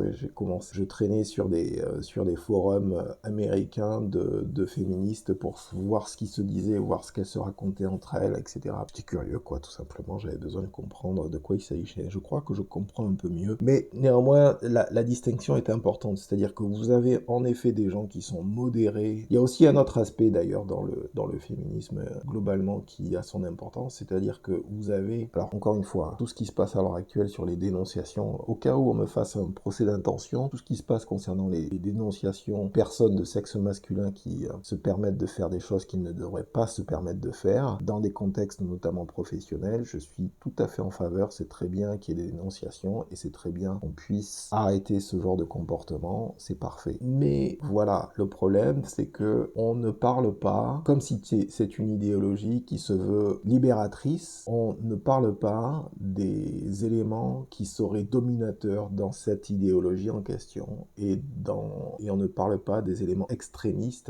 je traînais sur des forums américains de féministes pour voir ce qui se disait, voir ce qu'elles se racontaient entre elles, etc. J'étais curieux, quoi, tout simplement, j'avais besoin de comprendre de quoi il s'agissait. Je crois que je comprends un peu mieux, mais néanmoins, la distinction est importante, c'est-à-dire que vous avez en effet des gens qui sont modérés. Il y a aussi un autre aspect d'ailleurs dans le féminisme globalement qui a son importance, c'est-à-dire que vous avez, alors encore une fois, tout ce qui se passe à l'heure actuelle sur les dénonciations, au cas où on me fasse un procès d'intention, tout ce qui se passe concernant les dénonciations, personnes de sexe masculin qui se permettent de faire des choses qu'ils ne devraient pas se permettre de faire, dans des contextes notamment professionnels, je suis tout à fait en faveur, c'est très bien qu'il y ait des dénonciations, et c'est très bien qu'on puisse arrêter ce genre de comportement, c'est parfait. Mais voilà, le problème, c'est que on ne parle pas, comme si c'est une idéologie qui se veut libératrice, on ne parle pas des éléments éléments qui seraient dominateurs dans cette idéologie en question, et on ne parle pas des éléments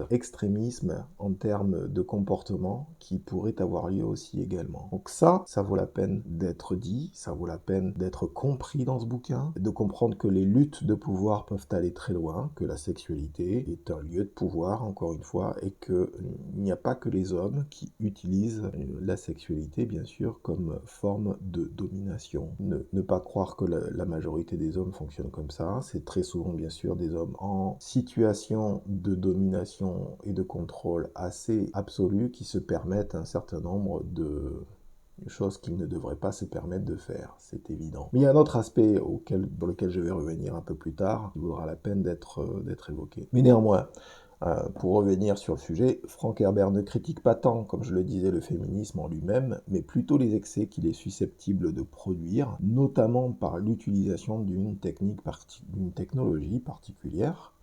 extrémisme en termes de comportement qui pourrait avoir lieu aussi également. Donc ça vaut la peine d'être dit, ça vaut la peine d'être compris dans ce bouquin, de comprendre que les luttes de pouvoir peuvent aller très loin, que la sexualité est un lieu de pouvoir, encore une fois, et qu'il n'y a pas que les hommes qui utilisent la sexualité, bien sûr, comme forme de domination. Ne pas croire que la majorité des hommes fonctionnent comme ça, c'est très souvent, bien sûr, des hommes en situation de domination et de contrôle assez absolu qui se permettent un certain nombre de choses qu'ils ne devraient pas se permettre de faire, c'est évident. Mais il y a un autre aspect dans lequel je vais revenir un peu plus tard, qui vaudra la peine d'être évoqué. Mais néanmoins, pour revenir sur le sujet, Frank Herbert ne critique pas tant, comme je le disais, le féminisme en lui-même, mais plutôt les excès qu'il est susceptible de produire, notamment par l'utilisation d'une technologie particulière,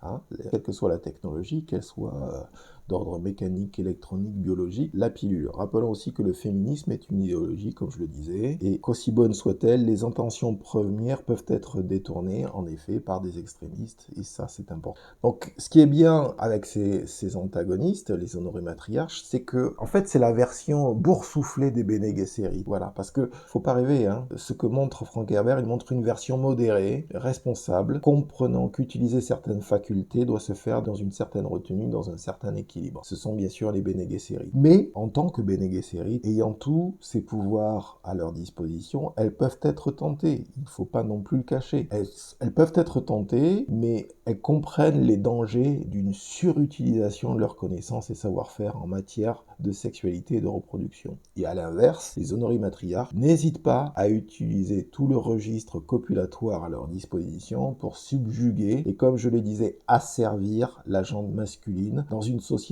quelle que soit la technologie, qu'elle soit d'ordre mécanique, électronique, biologique, la pilule. Rappelons aussi que le féminisme est une idéologie, comme je le disais, et qu'aussi bonne soit-elle, les intentions premières peuvent être détournées, en effet, par des extrémistes, et ça, c'est important. Donc, ce qui est bien avec ces antagonistes, les honorés matriarches, c'est que, en fait, c'est la version boursouflée des Bene Gesserit. Voilà, parce que, faut pas rêver, ce que montre Frank Herbert, il montre une version modérée, responsable, comprenant qu'utiliser certaines facultés doit se faire dans une certaine retenue, dans un certain équilibre. Ce sont bien sûr les Bene Gesserit. Mais, en tant que Bene Gesserit, ayant tous ces pouvoirs à leur disposition, elles peuvent être tentées. Il ne faut pas non plus le cacher. Elles peuvent être tentées, mais elles comprennent les dangers d'une surutilisation de leurs connaissances et savoir-faire en matière de sexualité et de reproduction. Et à l'inverse, les honorés matriarches n'hésitent pas à utiliser tout le registre copulatoire à leur disposition pour subjuguer et, comme je le disais, asservir la jante masculine dans une société,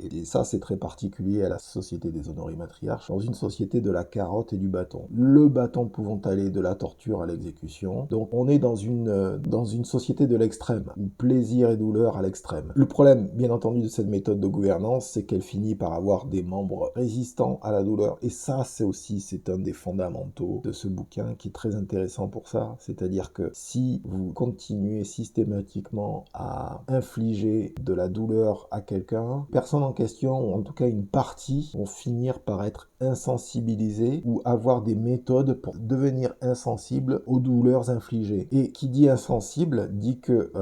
et ça c'est très particulier à la société des honorés matriarches, dans une société de la carotte et du bâton. Le bâton pouvant aller de la torture à l'exécution. Donc on est dans une société de l'extrême, où plaisir et douleur à l'extrême. Le problème, bien entendu, de cette méthode de gouvernance, c'est qu'elle finit par avoir des membres résistants à la douleur. Et ça, c'est un des fondamentaux de ce bouquin qui est très intéressant pour ça. C'est-à-dire que si vous continuez systématiquement à infliger de la douleur à quelqu'un, personne en question, ou en tout cas une partie, vont finir par être insensibilisés ou avoir des méthodes pour devenir insensibles aux douleurs infligées. Et qui dit insensible dit que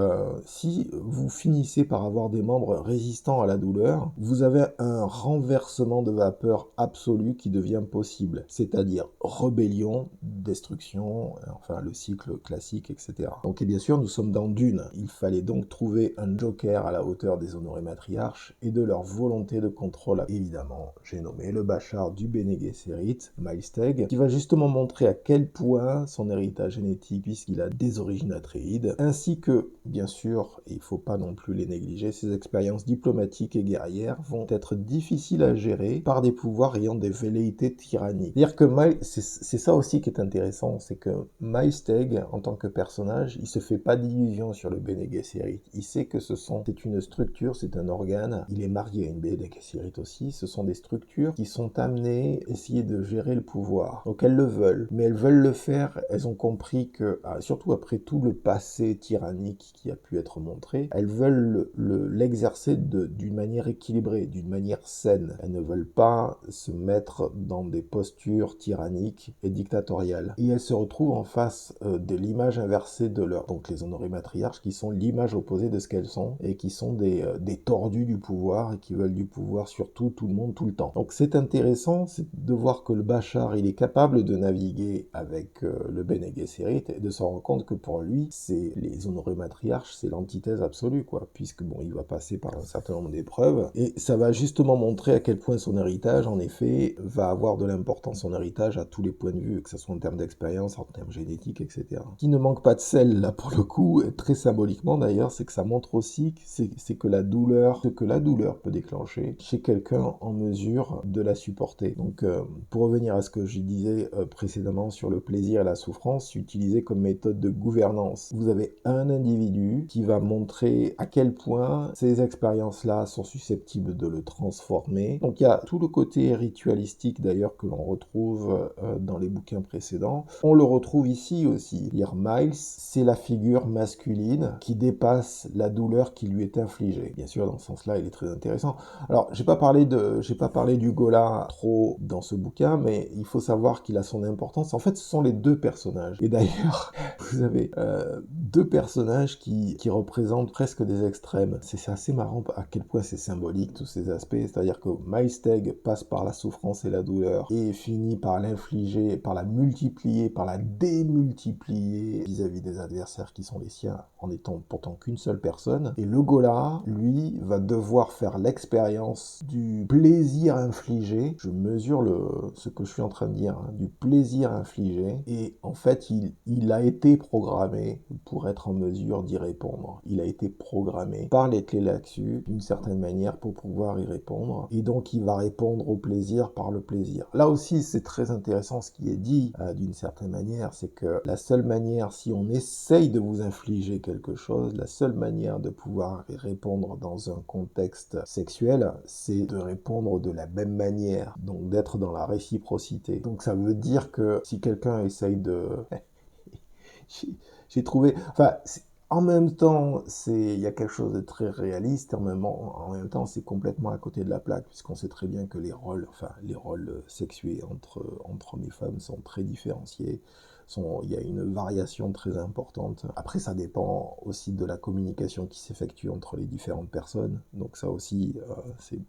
si vous finissez par avoir des membres résistants à la douleur, vous avez un renversement de vapeur absolu qui devient possible, c'est-à-dire rébellion, destruction, enfin le cycle classique, etc. Donc et bien sûr, nous sommes dans Dune. Il fallait donc trouver un joker à la hauteur des honorés matriarches et de leur volonté de contrôle. Évidemment, j'ai nommé le Bashar du Bene Gesserit, Miles Tegg, qui va justement montrer à quel point son héritage génétique, puisqu'il a des origines atréides, ainsi que, bien sûr, et il ne faut pas non plus les négliger, ses expériences diplomatiques et guerrières vont être difficiles à gérer par des pouvoirs ayant des velléités tyranniques. C'est-à-dire que c'est ça aussi qui est intéressant, c'est que Miles Tegg, en tant que personnage, il se fait pas d'illusions sur le Bene Gesserit. Il sait que c'est une structure, c'est un organe. Il est marié à une Bene Gesserit aussi. Ce sont des structures qui sont amenées à essayer de gérer le pouvoir. Donc elles le veulent, mais elles veulent le faire. Elles ont compris que, surtout après tout le passé tyrannique qui a pu être montré, elles veulent l'exercer d'une manière équilibrée, d'une manière saine. Elles ne veulent pas se mettre dans des postures tyranniques et dictatoriales. Et elles se retrouvent en face de l'image inversée donc les honorés matriarches, qui sont l'image opposée de ce qu'elles sont, et qui sont des tordus du pouvoir, et qui veulent du pouvoir sur tout le monde, tout le temps. Donc c'est intéressant, c'est de voir que le Bashar, il est capable de naviguer avec le Bene Gesserit, et de se rendre compte que pour lui, les honorés matriarches, c'est l'antithèse absolue, quoi, puisque bon, il va passer par un certain nombre d'épreuves, et ça va justement montrer à quel point son héritage, en effet, va avoir de l'importance, son héritage, à tous les points de vue, que ce soit en termes d'expérience, en termes génétiques, etc. Ce qui ne manque pas de sel, là, pour le coup, et très symboliquement d'ailleurs, c'est que ça montre aussi que la douleur douleur peut déclencher chez quelqu'un en mesure de la supporter. Donc, pour revenir à ce que je disais précédemment sur le plaisir et la souffrance, utilisé comme méthode de gouvernance. Vous avez un individu qui va montrer à quel point ces expériences-là sont susceptibles de le transformer. Donc, il y a tout le côté ritualistique d'ailleurs que l'on retrouve dans les bouquins précédents. On le retrouve ici aussi. Dire Miles, c'est la figure masculine qui dépasse la douleur qui lui est infligée. Bien sûr, dans ce sens-là, il est très intéressant. Alors, j'ai pas parlé du Gola trop dans ce bouquin, mais il faut savoir qu'il a son importance. En fait, ce sont les deux personnages. Et d'ailleurs, vous avez deux personnages qui représentent presque des extrêmes. C'est assez marrant à quel point c'est symbolique, tous ces aspects. C'est-à-dire que Miles Tegg passe par la souffrance et la douleur et finit par l'infliger, par la multiplier, par la démultiplier vis-à-vis des adversaires qui sont les siens, en étant pourtant qu'une seule personne. Et le Gola, lui, va devoir faire l'expérience du plaisir infligé. Je mesure ce que je suis en train de dire, hein, du plaisir infligé. Et en fait, il a été programmé pour être en mesure d'y répondre. Il a été programmé par les Tleilaxu d'une certaine manière pour pouvoir y répondre. Et donc, il va répondre au plaisir par le plaisir. Là aussi, c'est très intéressant ce qui est dit d'une certaine manière, c'est que la seule manière, si on essaye de vous infliger quelque chose, la seule manière de pouvoir y répondre dans un contexte sexuel, c'est de répondre de la même manière, donc d'être dans la réciprocité. Donc ça veut dire que si quelqu'un essaye de... j'ai trouvé... Enfin, en même temps, il y a quelque chose de très réaliste, en même temps, c'est complètement à côté de la plaque, puisqu'on sait très bien que les rôles sexués entre hommes et femmes sont très différenciés. Il y a une variation très importante. Après, ça dépend aussi de la communication qui s'effectue entre les différentes personnes. Donc ça aussi,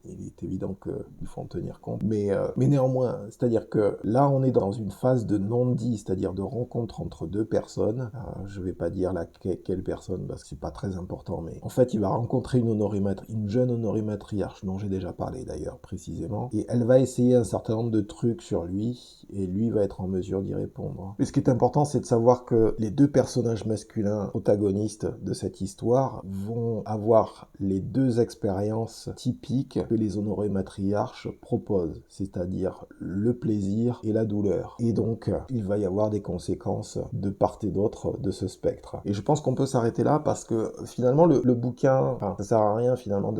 il est évident qu'il faut en tenir compte. Mais néanmoins, c'est-à-dire que là, on est dans une phase de non-dit, c'est-à-dire de rencontre entre deux personnes. Je ne vais pas dire quelle personne, parce que c'est pas très important, mais en fait, il va rencontrer une jeune honorée matriarche, dont j'ai déjà parlé d'ailleurs précisément, et elle va essayer un certain nombre de trucs sur lui, et lui va être en mesure d'y répondre. Mais ce qui est important, c'est de savoir que les deux personnages masculins protagonistes de cette histoire vont avoir les deux expériences typiques que les honorés matriarches proposent, c'est-à-dire le plaisir et la douleur. Et donc, il va y avoir des conséquences de part et d'autre de ce spectre. Et je pense qu'on peut s'arrêter là parce que finalement, le bouquin, ça sert à rien finalement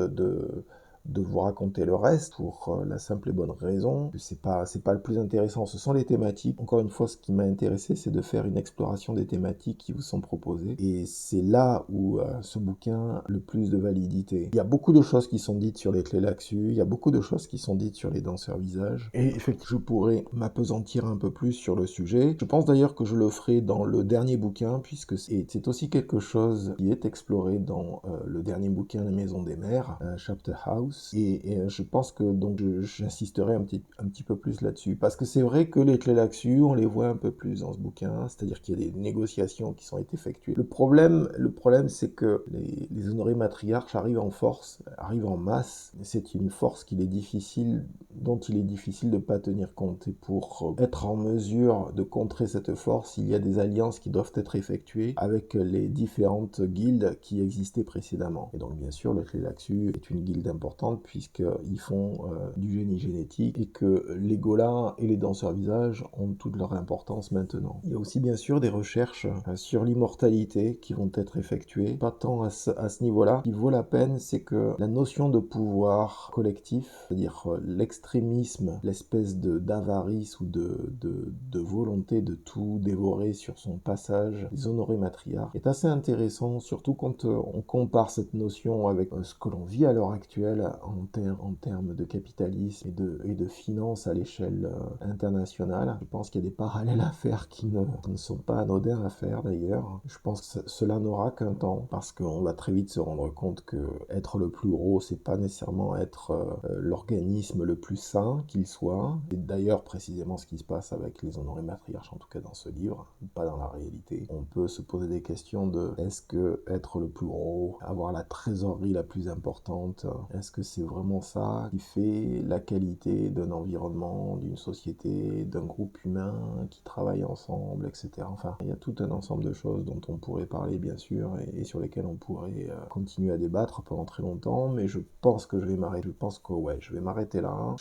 de vous raconter le reste pour la simple et bonne raison que c'est pas le plus intéressant. Ce sont les thématiques. Encore une fois, ce qui m'a intéressé, c'est de faire une exploration des thématiques qui vous sont proposées. Et c'est là où ce bouquin a le plus de validité. Il y a beaucoup de choses qui sont dites sur les Tleilaxu, il y a beaucoup de choses qui sont dites sur les danseurs visages. Et effectivement, je pourrais m'appesantir un peu plus sur le sujet. Je pense d'ailleurs que je le ferai dans le dernier bouquin, puisque c'est aussi quelque chose qui est exploré dans le dernier bouquin, La Maison des Mères, Chapter House. Et je pense que donc j'insisterai un petit peu plus là-dessus. Parce que c'est vrai que les Tleilaxu, on les voit un peu plus dans ce bouquin, c'est-à-dire qu'il y a des négociations qui sont effectuées. Le problème c'est que les honorés matriarches arrivent en force, arrivent en masse. C'est une force dont il est difficile de ne pas tenir compte. Et pour être en mesure de contrer cette force, il y a des alliances qui doivent être effectuées avec les différentes guildes qui existaient précédemment. Et donc bien sûr, le Tleilaxu est une guilde importante puisqu'ils font du génie génétique et que les Gola et les danseurs visages ont toute leur importance maintenant. Il y a aussi bien sûr des recherches sur l'immortalité qui vont être effectuées, pas tant à ce niveau-là. Ce qui vaut la peine, c'est que la notion de pouvoir collectif, c'est-à-dire l'extrémisme, l'espèce d'avarice ou de volonté de tout dévorer sur son passage des honorés matriarches, est assez intéressant, surtout quand on compare cette notion avec ce que l'on vit à l'heure actuelle en termes de capitalisme et de finance à l'échelle internationale. Je pense qu'il y a des parallèles à faire qui ne sont pas anodins à faire d'ailleurs. Je pense que cela n'aura qu'un temps parce qu'on va très vite se rendre compte que être le plus gros, c'est pas nécessairement être l'organisme le plus sain qu'il soit. C'est d'ailleurs précisément ce qui se passe avec les honorés matriarches, en tout cas dans ce livre, pas dans la réalité. On peut se poser des questions de est-ce que être le plus gros, avoir la trésorerie la plus importante, est-ce que c'est vraiment ça qui fait la qualité d'un environnement, d'une société, d'un groupe humain qui travaille ensemble, etc. Enfin, il y a tout un ensemble de choses dont on pourrait parler, bien sûr, et sur lesquelles on pourrait continuer à débattre pendant très longtemps, mais je pense que je vais m'arrêter. Je pense que ouais, je vais m'arrêter là.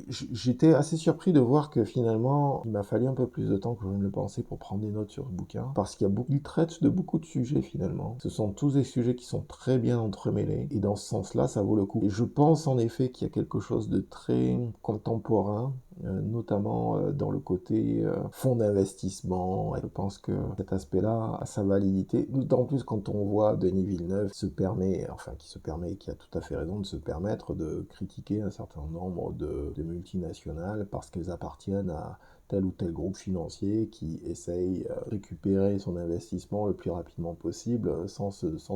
J'étais assez surpris de voir que finalement, il m'a fallu un peu plus de temps que je ne le pensais pour prendre des notes sur ce bouquin, parce qu'il traite de beaucoup de sujets finalement. Ce sont tous des sujets qui sont très bien entremêlés, et dans ce sens-là, ça vaut le coup. Et je pense en effet qu'il y a quelque chose de très contemporain, notamment dans le côté fonds d'investissement. Je pense que cet aspect-là a sa validité, d'autant plus quand on voit Denis Villeneuve qui a tout à fait raison de se permettre de critiquer un certain nombre de multinationales parce qu'elles appartiennent à tel ou tel groupe financier qui essaye de récupérer son investissement le plus rapidement possible sans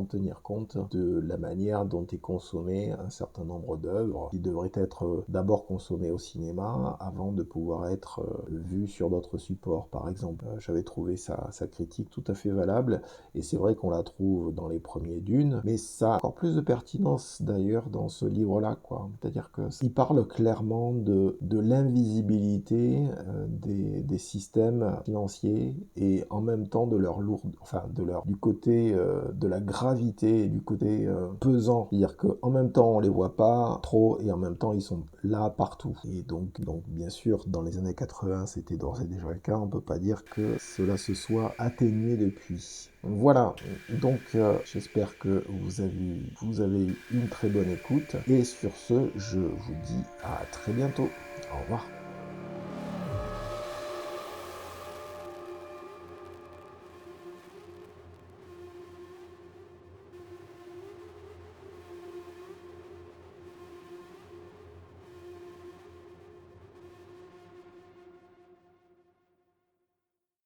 tenir compte de la manière dont est consommé un certain nombre d'œuvres qui devraient être d'abord consommées au cinéma avant de pouvoir être vues sur d'autres supports. Par exemple, j'avais trouvé sa critique tout à fait valable, et c'est vrai qu'on la trouve dans les premiers Dune, mais ça a encore plus de pertinence d'ailleurs dans ce livre-là, quoi. C'est-à-dire qu'il parle clairement de l'invisibilité des systèmes financiers, et en même temps de leur du côté de la gravité et du côté pesant. C'est-à-dire qu'en même temps on les voit pas trop, et en même temps ils sont là partout. Et donc bien sûr dans les années 80 c'était d'ores et déjà le cas, on peut pas dire que cela se soit atténué depuis. Voilà, donc j'espère que vous avez eu une très bonne écoute, et sur ce je vous dis à très bientôt. Au revoir.